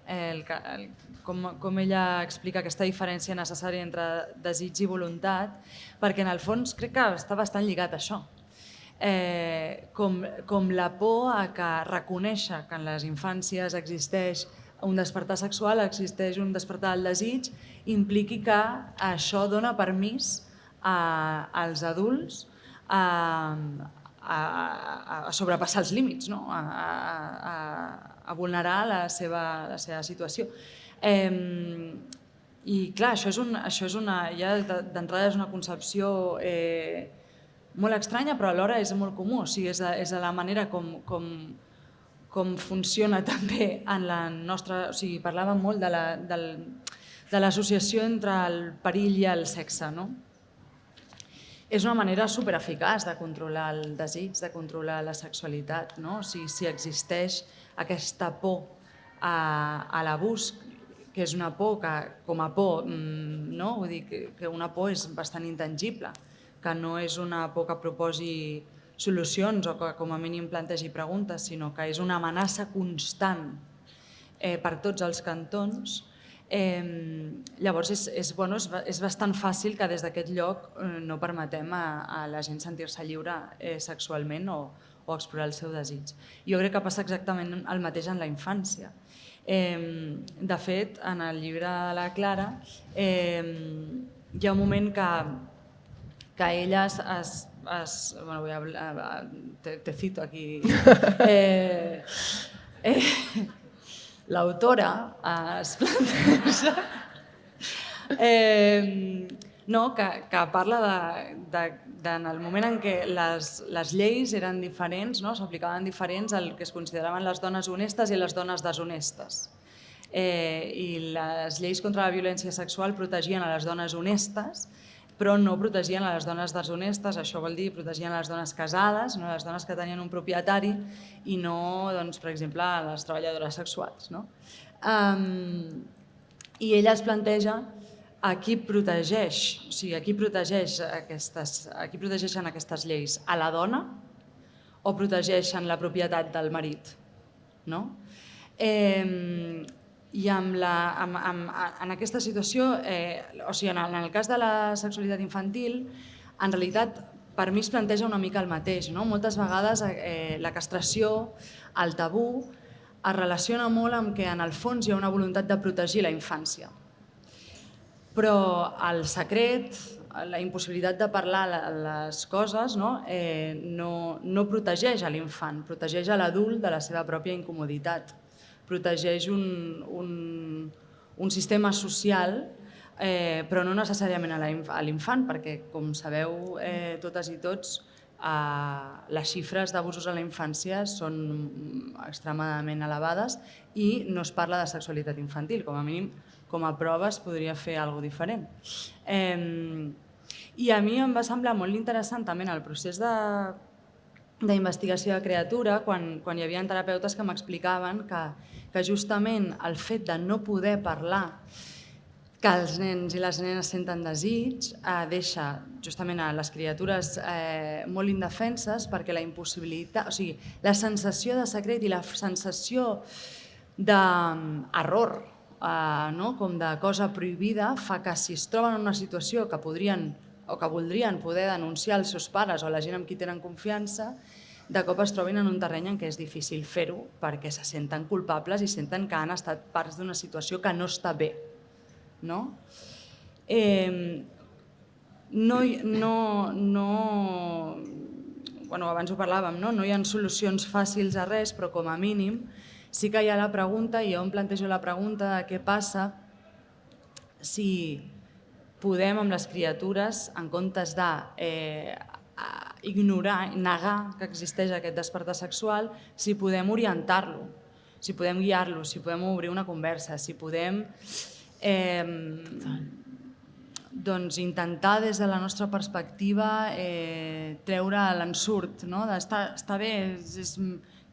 com ella explica aquesta diferència necessària entre desig i voluntat, perquè en el fons crec que està bastant lligat a això. Com la por a que reconèixer que en les infàncies existeix un despertar sexual, existeix un despertar del desig, impliqui que això dona permís als adults a sobrepassar els límits, no? A vulnerar la seva situació. I clar, això és ja d'entrada és una concepció molt estranya, però alhora és molt comú. O sigui, és la manera com funciona també en la nostra... O sigui, parlàvem molt de l'associació entre el perill i el sexe, no? És una manera supereficaç de controlar el desig, de controlar la sexualitat, no? O sigui, si existeix aquesta por a l'abús, que és una por que, com a por, no? Vull dir que una por és bastant intangible, que no és una por que proposi solucions o que com a mínim plantegi preguntes, sinó que és una amenaça constant per tots els cantons. Llavors és bastant fàcil que des d'aquest lloc no permetem a la gent sentir-se lliure sexualment o explorar el seu desig. Jo crec que passa exactament el mateix en la infància. De fet, en el llibre de la Clara hi ha un moment que ella te cito aquí, l'autora es planteja que parla en el moment en què les lleis eren diferents, s'aplicaven diferents al que es consideraven les dones honestes i les dones deshonestes. I les lleis contra la violència sexual protegien a les dones honestes, però no protegien a les dones deshonestes, això vol dir protegien a les dones casades, les dones que tenien un propietari i no, per exemple, a les treballadores sexuals. I ella es planteja a qui protegeix, o sigui, a qui protegeixen aquestes lleis, a la dona o protegeixen la propietat del marit? I en aquesta situació, o sigui, en el cas de la sexualitat infantil, en realitat per mi es planteja una mica el mateix. Moltes vegades la castració, el tabú, es relaciona molt amb que en el fons hi ha una voluntat de protegir la infància. Però el secret, la impossibilitat de parlar les coses no protegeix a l'infant, protegeix a l'adult de la seva pròpia incomoditat. Protegeix un sistema social, però no necessàriament a l'infant, perquè, com sabeu totes i tots, les xifres d'abusos a la infància són extremadament elevades i no es parla de sexualitat infantil, com a mínim, com a prova es podria fer alguna cosa diferent. I a mi em va semblar molt interessant també en el procés d'investigació de criatura, quan hi havia terapeutes que m'explicaven que justament el fet de no poder parlar que els nens i les nenes senten desig deixa justament a les criatures molt indefenses, perquè la impossibilitat, o sigui, la sensació de secret i la sensació d'error, com de cosa prohibida, fa que si es troben en una situació que podrien o que voldrien poder denunciar els seus pares o la gent amb qui tenen confiança, de cop es trobin en un terreny en què és difícil fer-ho perquè se senten culpables i senten que han estat parts d'una situació que no està bé. Abans ho parlàvem, no hi ha solucions fàcils a res, però com a mínim sí que hi ha la pregunta, i jo em plantejo la pregunta de què passa si podem amb les criatures, en comptes d'ignorar, negar que existeix aquest despertar sexual, si podem orientar-lo, si podem guiar-lo, si podem obrir una conversa, si podem intentar des de la nostra perspectiva treure l'ensurt, d'estar bé,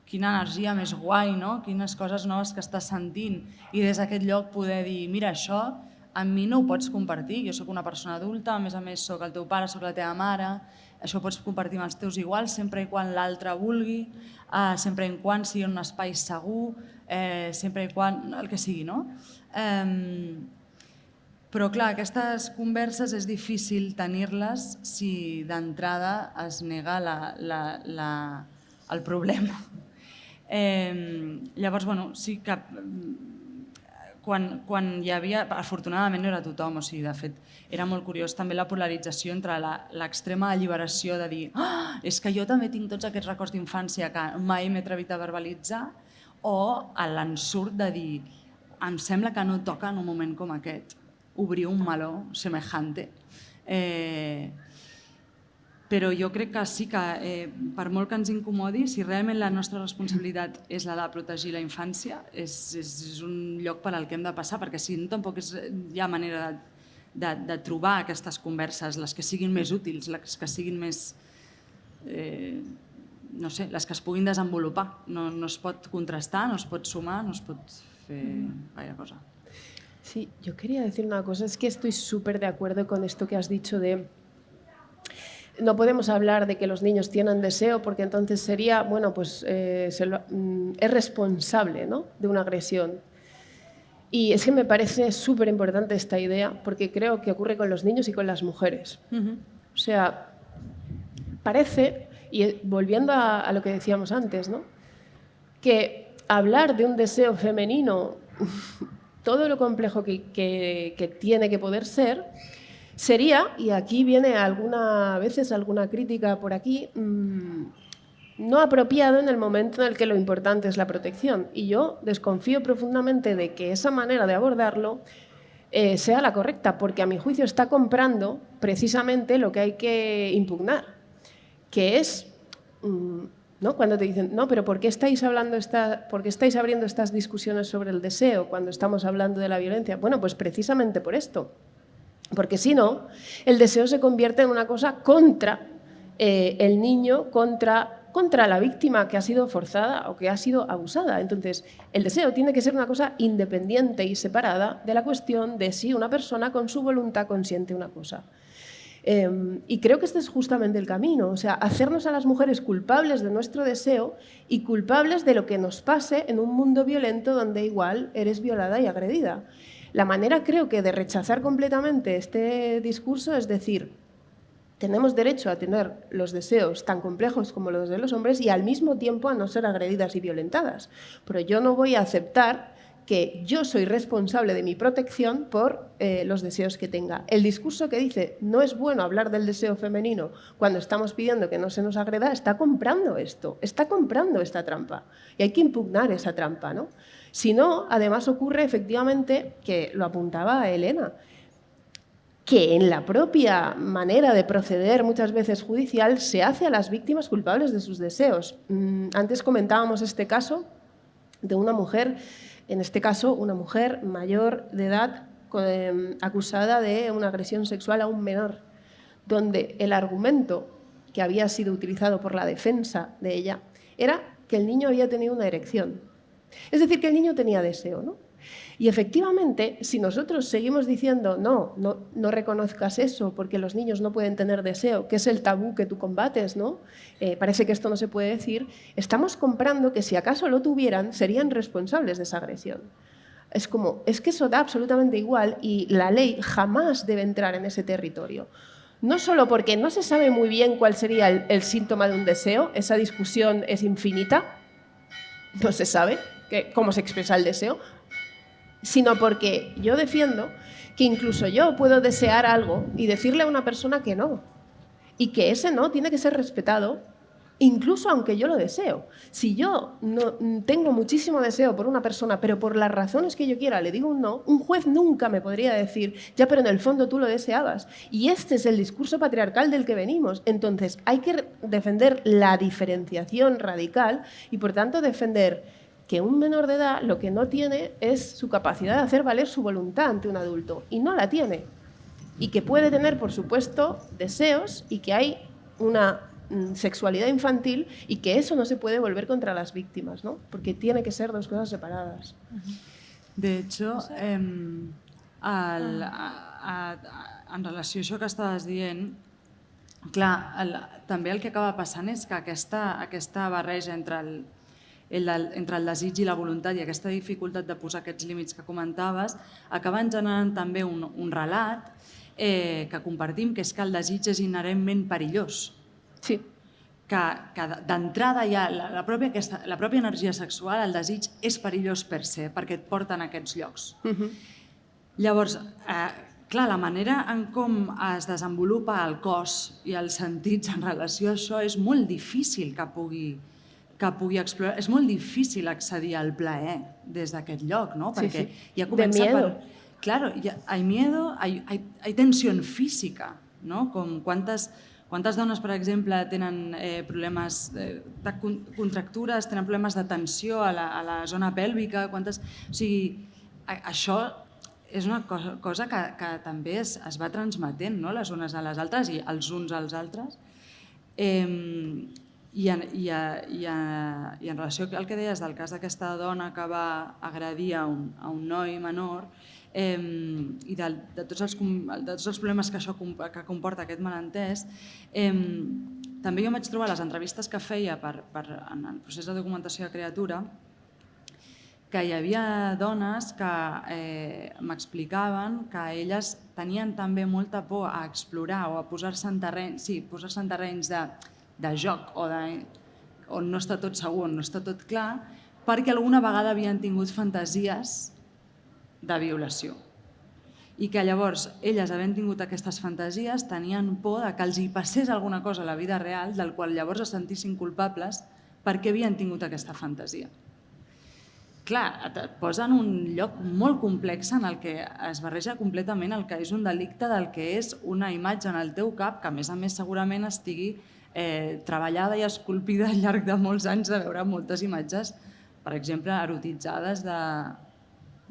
quina energia més guai, quines coses noves que estàs sentint, i des d'aquest lloc poder dir, mira, això amb mi no ho pots compartir. Jo sóc una persona adulta, a més sóc el teu pare, sóc la teva mare, això ho pots compartir amb els teus iguals sempre i quan l'altre vulgui, sempre i quan sigui un espai segur, sempre i quan el que sigui, no? Però clar, aquestes converses és difícil tenir-les si d'entrada es nega el problema. Llavors, bueno, sí que quan hi havia, afortunadament no era tothom, o sigui, de fet, era molt curiós també la polarització entre l'extrema alliberació de dir és que jo també tinc tots aquests records d'infància que mai m'he atrevit a verbalitzar, o l'ensurt de dir em sembla que no toca en un moment com aquest obrir un meló semejante. Però jo crec que sí que, per molt que ens incomodi, si realment la nostra responsabilitat és la de protegir la infància, és un lloc per al que hem de passar, perquè si no tampoc hi ha manera de trobar aquestes converses, les que siguin més útils, les que siguin més, no sé, les que es puguin desenvolupar. No es pot contrastar, no es pot sumar, no es pot fer gaire cosa. Sí, yo quería decir una cosa, es que estoy súper de acuerdo con esto que has dicho de no podemos hablar de que los niños tienen deseo porque entonces sería, bueno, pues es responsable, ¿no?, de una agresión. Y es que me parece súper importante esta idea porque creo que ocurre con los niños y con las mujeres. O sea, parece, y volviendo a lo que decíamos antes, ¿no?, que hablar de un deseo femenino, todo lo complejo que tiene que poder ser, sería, y aquí viene a veces alguna crítica por aquí, no apropiado en el momento en el que lo importante es la protección. Y yo desconfío profundamente de que esa manera de abordarlo sea la correcta, porque a mi juicio está comprando precisamente lo que hay que impugnar, que es, ¿no?, cuando te dicen, no, pero ¿por qué estáis abriendo estas discusiones sobre el deseo cuando estamos hablando de la violencia? Bueno, pues precisamente por esto. Porque si no, el deseo se convierte en una cosa contra el niño, contra la víctima que ha sido forzada o que ha sido abusada. Entonces, el deseo tiene que ser una cosa independiente y separada de la cuestión de si una persona con su voluntad consiente una cosa. Y creo que este es justamente el camino, o sea, hacernos a las mujeres culpables de nuestro deseo y culpables de lo que nos pase en un mundo violento donde igual eres violada y agredida. La manera, creo que, de rechazar completamente este discurso es decir, tenemos derecho a tener los deseos tan complejos como los de los hombres y al mismo tiempo a no ser agredidas y violentadas. Pero yo no voy a aceptar que yo soy responsable de mi protección por los deseos que tenga. El discurso que dice no es bueno hablar del deseo femenino cuando estamos pidiendo que no se nos agreda está comprando esto, está comprando esta trampa. Y hay que impugnar esa trampa, ¿no? Si no, además ocurre efectivamente, que lo apuntaba Elena, que en la propia manera de proceder muchas veces judicial se hace a las víctimas culpables de sus deseos. Antes comentábamos este caso de una mujer, en este caso una mujer mayor de edad acusada de una agresión sexual a un menor, donde el argumento que había sido utilizado por la defensa de ella era que el niño había tenido una erección. Es decir, que el niño tenía deseo, ¿no? Y efectivamente, si nosotros seguimos diciendo no reconozcas eso porque los niños no pueden tener deseo, que es el tabú que tú combates, ¿no? Parece que esto no se puede decir, estamos comprando que si acaso lo tuvieran, serían responsables de esa agresión. Es que eso da absolutamente igual y la ley jamás debe entrar en ese territorio. No solo porque no se sabe muy bien cuál sería el síntoma de un deseo, esa discusión es infinita, no se sabe cómo se expresa el deseo, sino porque yo defiendo que incluso yo puedo desear algo y decirle a una persona que no, y que ese no tiene que ser respetado, incluso aunque yo lo deseo. Si yo no tengo muchísimo deseo por una persona, pero por las razones que yo quiera le digo un no, un juez nunca me podría decir, ya, pero en el fondo tú lo deseabas. Y este es el discurso patriarcal del que venimos. Entonces hay que defender la diferenciación radical y, por tanto, defender que un menor de edad lo que no tiene es su capacidad de hacer valer su voluntad ante un adulto, y no la tiene. Y que puede tener, por supuesto, deseos y que hay una sexualidad infantil y que eso no se puede volver contra las víctimas, ¿no? Porque tiene que ser dos cosas separadas. De hecho, En relació a això que estaves dient, clar, també el que acaba passant és que aquesta barreja entre el desig i la voluntat i aquesta dificultat de posar aquests límits que comentaves acaben generant també un relat que compartim, que és que el desig és inherentment perillós. Sí. Que d'entrada ja la pròpia energia sexual, el desig, és perillós per se, perquè et porta en aquests llocs. Llavors, clar, la manera en com es desenvolupa el cos i els sentits en relació a això és molt difícil que pugui explorar. És molt difícil accedir al plaer des d'aquest lloc, no? Perquè ja comença per... Claro, hay miedo, hay tensión física, ¿no? Com quantes dones, per exemple, tenen problemes de contractures, tenen problemes de tensió a la zona pèlvica, o sigui, això és una cosa que també es va transmetent, no? Les unes a les altres i els uns als altres. I en relació al que deies del cas d'aquesta dona que va agredir a un noi menor i de tots els problemes que això comporta aquest malentès, també jo em vaig trobar a les entrevistes que feia en el procés de documentació de Criatura que hi havia dones que m'explicaven que elles tenien també molta por a explorar o a posar-se en terrenys de joc on no està tot segur, on no està tot clar, perquè alguna vegada havien tingut fantasies de violació. I que llavors elles, havent tingut aquestes fantasies, tenien por que els hi passés alguna cosa a la vida real del qual llavors es sentissin culpables perquè havien tingut aquesta fantasia. Clar, et posa en un lloc molt complex en el que es barreja completament el que és un delicte del que és una imatge en el teu cap que a més segurament estigui treballada i esculpida al llarg de molts anys de veure moltes imatges, per exemple, erotitzades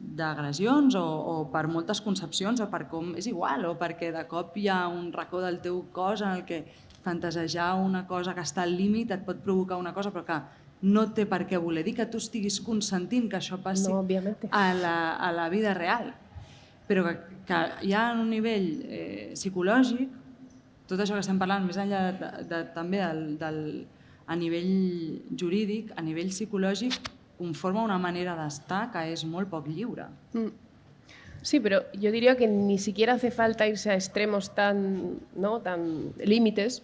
d'agressions o per moltes concepcions o per com és igual o perquè de cop hi ha un racó del teu cos en el que fantasejar una cosa que està al límit et pot provocar una cosa però que no té per què voler dir que tu estiguis consentint que això passi a la vida real. Però que hi ha un nivell psicològic, tot això que estem parlant, més enllà també a nivell jurídic, a nivell psicològic, conforma una manera d'estar que és molt poc lliure. Sí, pero yo diría que ni siquiera hace falta irse a extremos tan límites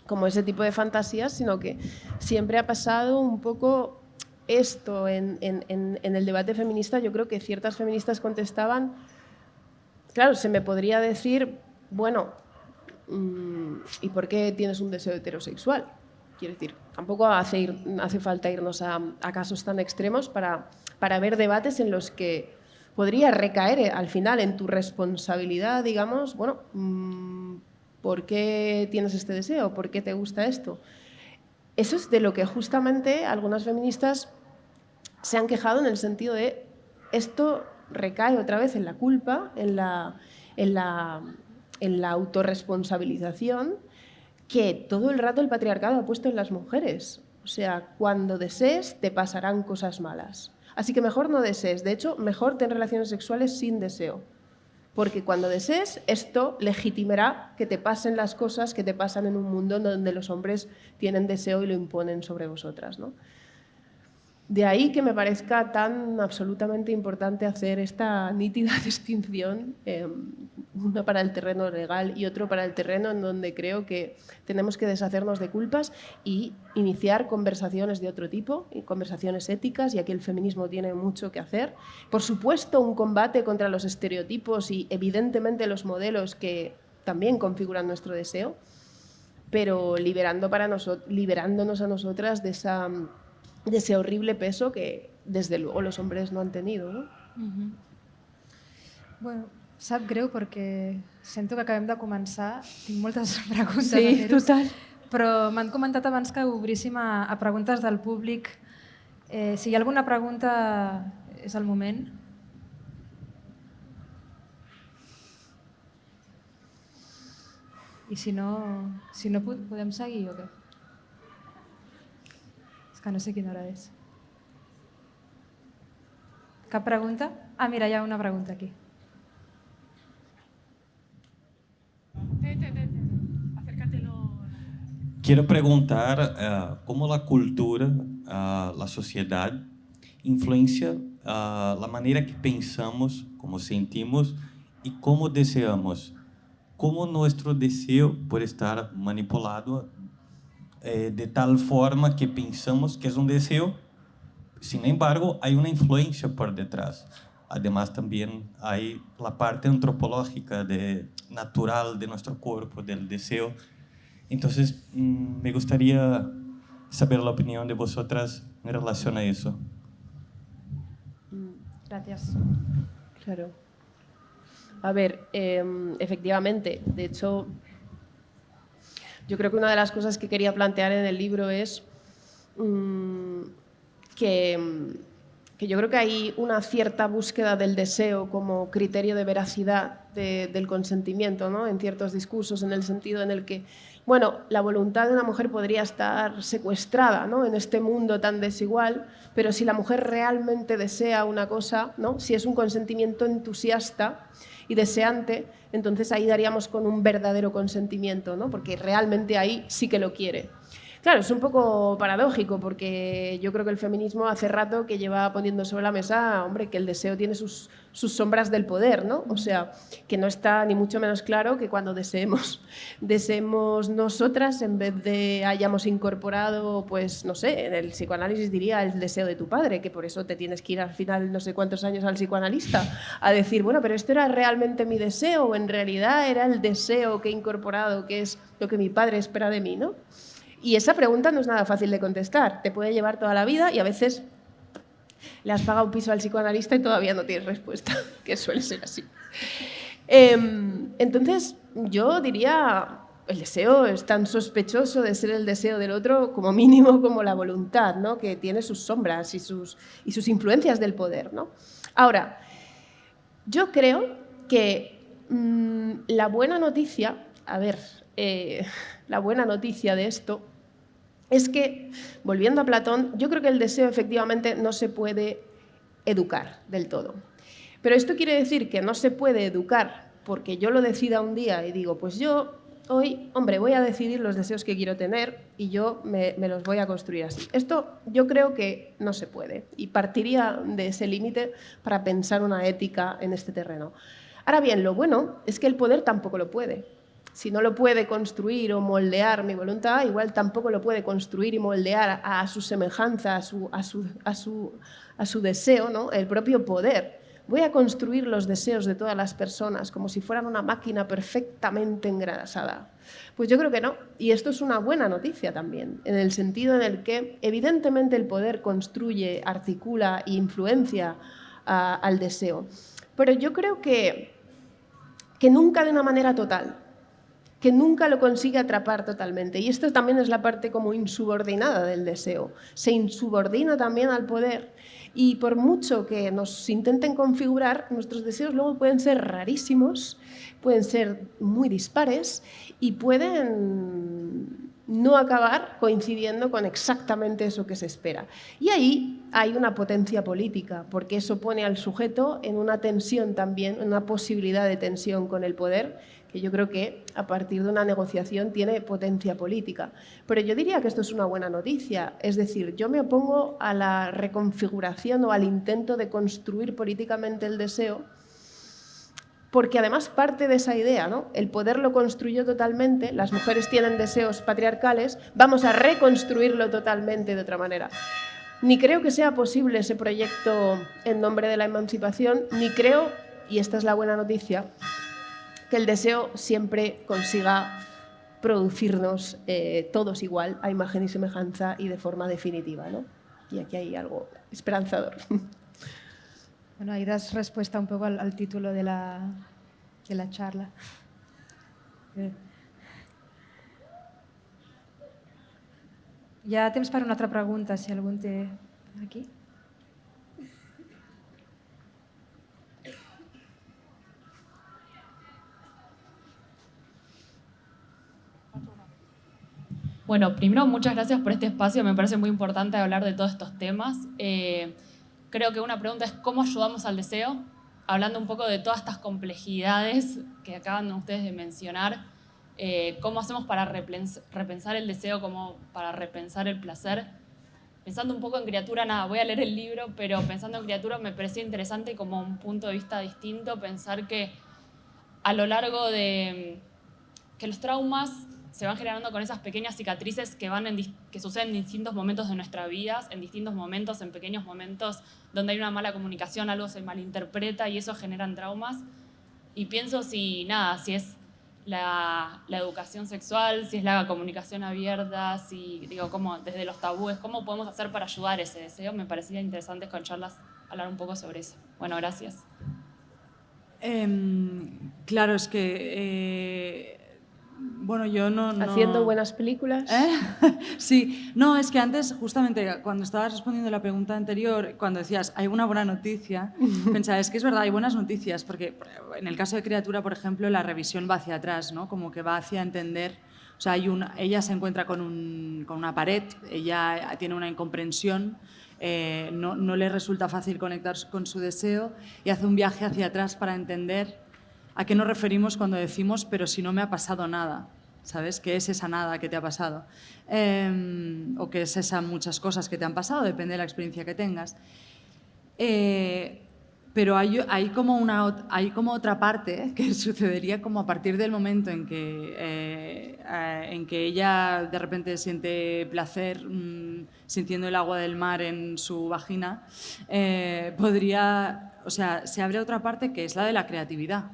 como ese tipo de fantasías, sino que siempre ha pasado un poco esto en el debate feminista. Yo creo que ciertas feministas contestaban, claro, se me podría decir, bueno, ¿y por qué tienes un deseo heterosexual? Quiero decir, tampoco hace falta irnos a casos tan extremos para ver debates en los que podría recaer al final en tu responsabilidad, digamos, bueno, ¿por qué tienes este deseo? ¿Por qué te gusta esto? Eso es de lo que justamente algunas feministas se han quejado en el sentido de esto recae otra vez en la culpa, en la autorresponsabilización que todo el rato el patriarcado ha puesto en las mujeres. O sea, cuando desees te pasarán cosas malas. Así que mejor no desees. De hecho, mejor ten relaciones sexuales sin deseo. Porque cuando desees, esto legitimará que te pasen las cosas que te pasan en un mundo donde los hombres tienen deseo y lo imponen sobre vosotras, ¿no? De ahí que me parezca tan absolutamente importante hacer esta nítida distinción, uno para el terreno legal y otro para el terreno en donde creo que tenemos que deshacernos de culpas y iniciar conversaciones de otro tipo, conversaciones éticas, y aquí el feminismo tiene mucho que hacer. Por supuesto, un combate contra los estereotipos y evidentemente los modelos que también configuran nuestro deseo, pero liberándonos a nosotras de ese horrible peso que, desde luego, los hombres no han tenido, ¿no? Bueno, sap greu perquè sento que acabem de començar, tinc moltes preguntes a Sí, fer-vos, total. però m'han comentat abans que obríssim a preguntes del públic. Si hi ha alguna pregunta, és el moment. I si no podem seguir o què? És que no sé quina hora és. Cap pregunta? Ah, mira, hi ha una pregunta aquí. Quiero preguntar cómo la cultura, la sociedad, influencia la manera que pensamos, cómo sentimos y cómo deseamos. Cómo nuestro deseo puede estar manipulado de tal forma que pensamos que es un deseo, sin embargo, hay una influencia por detrás. Además, también hay la parte antropológica, natural de nuestro cuerpo, del deseo. Entonces, me gustaría saber la opinión de vosotras en relación a eso. Gracias. Claro. A ver, efectivamente, de hecho, yo creo que una de las cosas que quería plantear en el libro es que yo creo que hay una cierta búsqueda del deseo como criterio de veracidad del consentimiento, ¿no? En ciertos discursos, en el sentido en el que, bueno, la voluntad de una mujer podría estar secuestrada, ¿no? En este mundo tan desigual, pero si la mujer realmente desea una cosa, ¿no? Si es un consentimiento entusiasta y deseante, entonces ahí daríamos con un verdadero consentimiento, ¿no? Porque realmente ahí sí que lo quiere. Claro, es un poco paradójico porque yo creo que el feminismo hace rato que lleva poniendo sobre la mesa, hombre, que el deseo tiene sus sombras del poder, ¿no? O sea, que no está ni mucho menos claro que cuando deseemos nosotras, en vez de hayamos incorporado, pues, no sé, en el psicoanálisis diría el deseo de tu padre, que por eso te tienes que ir al final no sé cuántos años al psicoanalista a decir, bueno, pero esto era realmente mi deseo o en realidad era el deseo que he incorporado, que es lo que mi padre espera de mí, ¿no? Y esa pregunta no es nada fácil de contestar. Te puede llevar toda la vida y a veces le has pagado un piso al psicoanalista y todavía no tienes respuesta, que suele ser así. Entonces, yo diría, el deseo es tan sospechoso de ser el deseo del otro como mínimo como la voluntad, ¿no? Que tiene sus sombras y sus influencias del poder, ¿no? Ahora, yo creo que la buena noticia, la buena noticia de esto es que, volviendo a Platón, yo creo que el deseo efectivamente no se puede educar del todo. Pero esto quiere decir que no se puede educar porque yo lo decida un día y digo, pues yo hoy, hombre, voy a decidir los deseos que quiero tener y yo me los voy a construir así. Esto yo creo que no se puede y partiría de ese límite para pensar una ética en este terreno. Ahora bien, lo bueno es que el poder tampoco lo puede. Si no lo puede construir o moldear mi voluntad, igual tampoco lo puede construir y moldear a su semejanza, a su deseo, ¿no? El propio poder. Voy a construir los deseos de todas las personas como si fueran una máquina perfectamente engrasada. Pues yo creo que no. Y esto es una buena noticia también, en el sentido en el que evidentemente el poder construye, articula e influencia al deseo. Pero yo creo que nunca de una manera total, que nunca lo consigue atrapar totalmente. Y esto también es la parte como insubordinada del deseo. Se insubordina también al poder y por mucho que nos intenten configurar, nuestros deseos luego pueden ser rarísimos, pueden ser muy dispares y pueden no acabar coincidiendo con exactamente eso que se espera. Y ahí hay una potencia política, porque eso pone al sujeto en una tensión también, en una posibilidad de tensión con el poder, que yo creo que a partir de una negociación tiene potencia política. Pero yo diría que esto es una buena noticia, es decir, yo me opongo a la reconfiguración o al intento de construir políticamente el deseo, porque además parte de esa idea, ¿no? El poder lo construyó totalmente, las mujeres tienen deseos patriarcales, vamos a reconstruirlo totalmente de otra manera. Ni creo que sea posible ese proyecto en nombre de la emancipación, ni creo, y esta es la buena noticia, que el deseo siempre consiga producirnos todos igual, a imagen y semejanza y de forma definitiva, ¿no? Y aquí hay algo esperanzador. Bueno, ahí das respuesta un poco al título de la charla. Hi ha temps per una altra pregunta, si algú en té aquí. Bueno, primero, muchas gracias por este espacio. Me parece muy importante hablar de todos estos temas. Creo que una pregunta es ¿cómo ayudamos al deseo? Hablando un poco de todas estas complejidades que acaban ustedes de mencionar. ¿Cómo hacemos para repensar el deseo, como para repensar el placer? Pensando un poco en Criatura, nada, voy a leer el libro, pero pensando en Criatura me parecía interesante como un punto de vista distinto, pensar que a lo largo de que los traumas se van generando con esas pequeñas cicatrices que suceden en distintos momentos de nuestra vida, en distintos momentos, en pequeños momentos donde hay una mala comunicación, algo se malinterpreta y eso generan traumas. Y pienso si es la educación sexual, si es la comunicación abierta, como desde los tabúes, cómo podemos hacer para ayudar ese deseo. Me parecía interesante escucharlas hablar un poco sobre eso. Bueno, gracias. Claro, es que... bueno, yo no... Haciendo buenas películas. Sí, no, es que antes, justamente, cuando estabas respondiendo la pregunta anterior, cuando decías, hay una buena noticia, pensaba, es que es verdad, hay buenas noticias, porque en el caso de Criatura, por ejemplo, la revisión va hacia atrás, ¿no? Como que va hacia entender... O sea, ella se encuentra con una pared, ella tiene una incomprensión, no le resulta fácil conectar con su deseo y hace un viaje hacia atrás para entender a qué nos referimos cuando decimos pero si no me ha pasado nada, ¿sabes? ¿Qué es esa nada que te ha pasado? O qué es esas muchas cosas que te han pasado, depende de la experiencia que tengas. Pero hay como otra parte que sucedería como a partir del momento en que ella de repente siente placer sintiendo el agua del mar en su vagina, o sea, se abre otra parte que es la de la creatividad.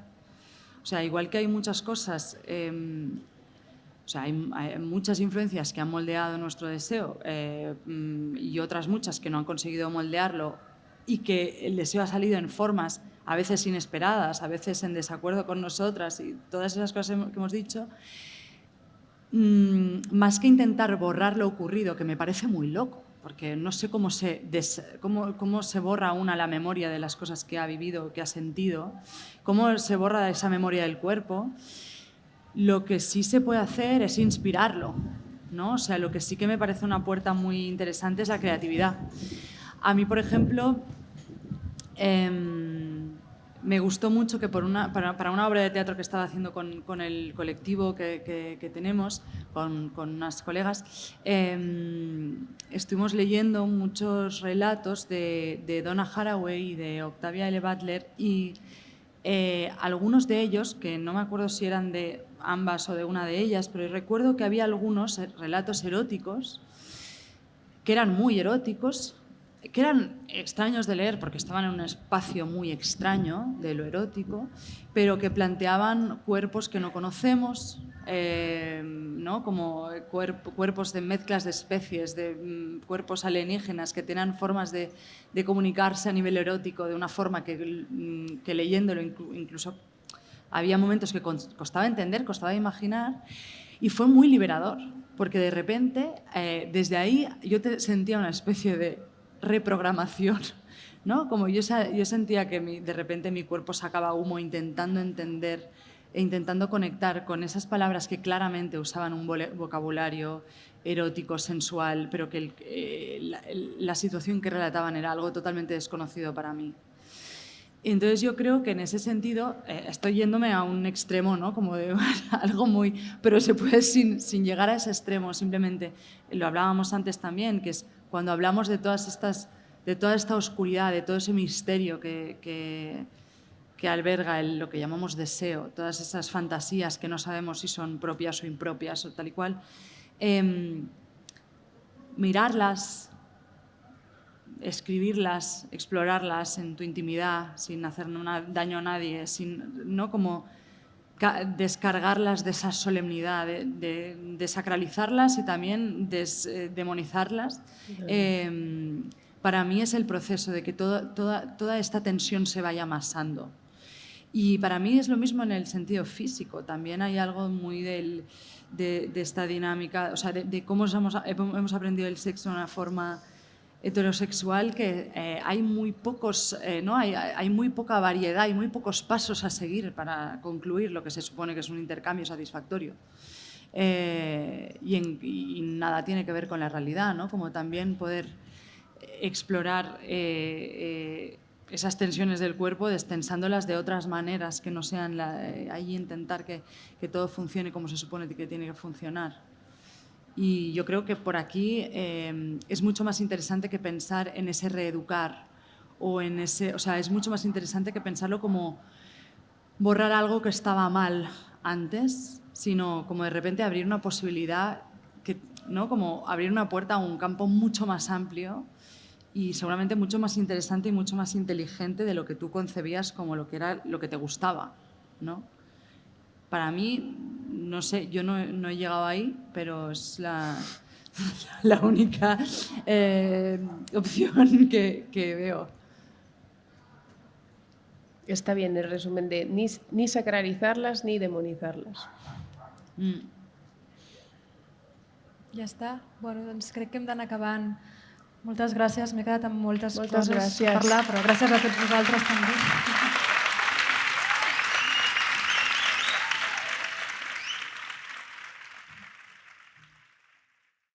O sea, igual que hay muchas cosas, o sea, hay muchas influencias que han moldeado nuestro deseo y otras muchas que no han conseguido moldearlo, y que el deseo ha salido en formas a veces inesperadas, a veces en desacuerdo con nosotras y todas esas cosas que hemos dicho, más que intentar borrar lo ocurrido, que me parece muy loco, porque no sé cómo se borra una la memoria de las cosas que ha vivido, que ha sentido, cómo se borra esa memoria del cuerpo. Lo que sí se puede hacer es inspirarlo, ¿no? O sea, lo que sí que me parece una puerta muy interesante es la creatividad. A mí, por ejemplo, me gustó mucho que para una obra de teatro que estaba haciendo con el colectivo que tenemos, con unas colegas, estuvimos leyendo muchos relatos de Donna Haraway y de Octavia L. Butler y algunos de ellos, que no me acuerdo si eran de ambas o de una de ellas, pero recuerdo que había algunos relatos eróticos que eran muy eróticos, que eran extraños de leer porque estaban en un espacio muy extraño de lo erótico, pero que planteaban cuerpos que no conocemos, ¿no? Como cuerpos de mezclas de especies, de cuerpos alienígenas que tenían formas de comunicarse a nivel erótico de una forma que leyéndolo incluso había momentos que costaba entender, costaba imaginar, y fue muy liberador, porque de repente, desde ahí, yo sentía una especie de reprogramación, ¿no? Como yo sentía que de repente mi cuerpo sacaba humo intentando entender e intentando conectar con esas palabras que claramente usaban un vocabulario erótico, sensual, pero que la situación que relataban era algo totalmente desconocido para mí. Entonces yo creo que en ese sentido estoy yéndome a un extremo, ¿no? Como de algo muy... Pero se puede sin llegar a ese extremo, simplemente, lo hablábamos antes también, que es cuando hablamos de toda esta oscuridad, de todo ese misterio que alberga lo que llamamos deseo, todas esas fantasías que no sabemos si son propias o impropias o tal y cual, mirarlas, escribirlas, explorarlas en tu intimidad, sin hacer daño a nadie, no como descargarlas de esa solemnidad, de sacralizarlas y también demonizarlas. Para mí es el proceso de que toda esta tensión se vaya amasando. Y para mí es lo mismo en el sentido físico. También hay algo muy de esta dinámica, o sea, de cómo hemos aprendido el sexo de una forma heterosexual, que hay muy pocos, ¿no? Hay muy poca variedad, hay muy pocos pasos a seguir para concluir lo que se supone que es un intercambio satisfactorio. Y nada tiene que ver con la realidad, ¿no? Como también poder explorar esas tensiones del cuerpo, destensándolas de otras maneras que no sean ahí intentar que todo funcione como se supone que tiene que funcionar. Y yo creo que por aquí es mucho más interesante que pensar en ese reeducar o sea, es mucho más interesante que pensarlo como borrar algo que estaba mal antes, sino como de repente abrir una posibilidad, ¿no? Como abrir una puerta a un campo mucho más amplio y seguramente mucho más interesante y mucho más inteligente de lo que tú concebías como lo que era lo que te gustaba, ¿no? Para mí, no sé, yo no he llegado ahí, pero es la única opción que veo. Està bien el resumen de ni sacralitzar-les ni demonizar-les. Ja està. Bueno, doncs crec que hem d'anar acabant. Moltes gràcies. M'he quedat amb moltes Moltes coses gràcies. a parlar, però gràcies a tots vosaltres també.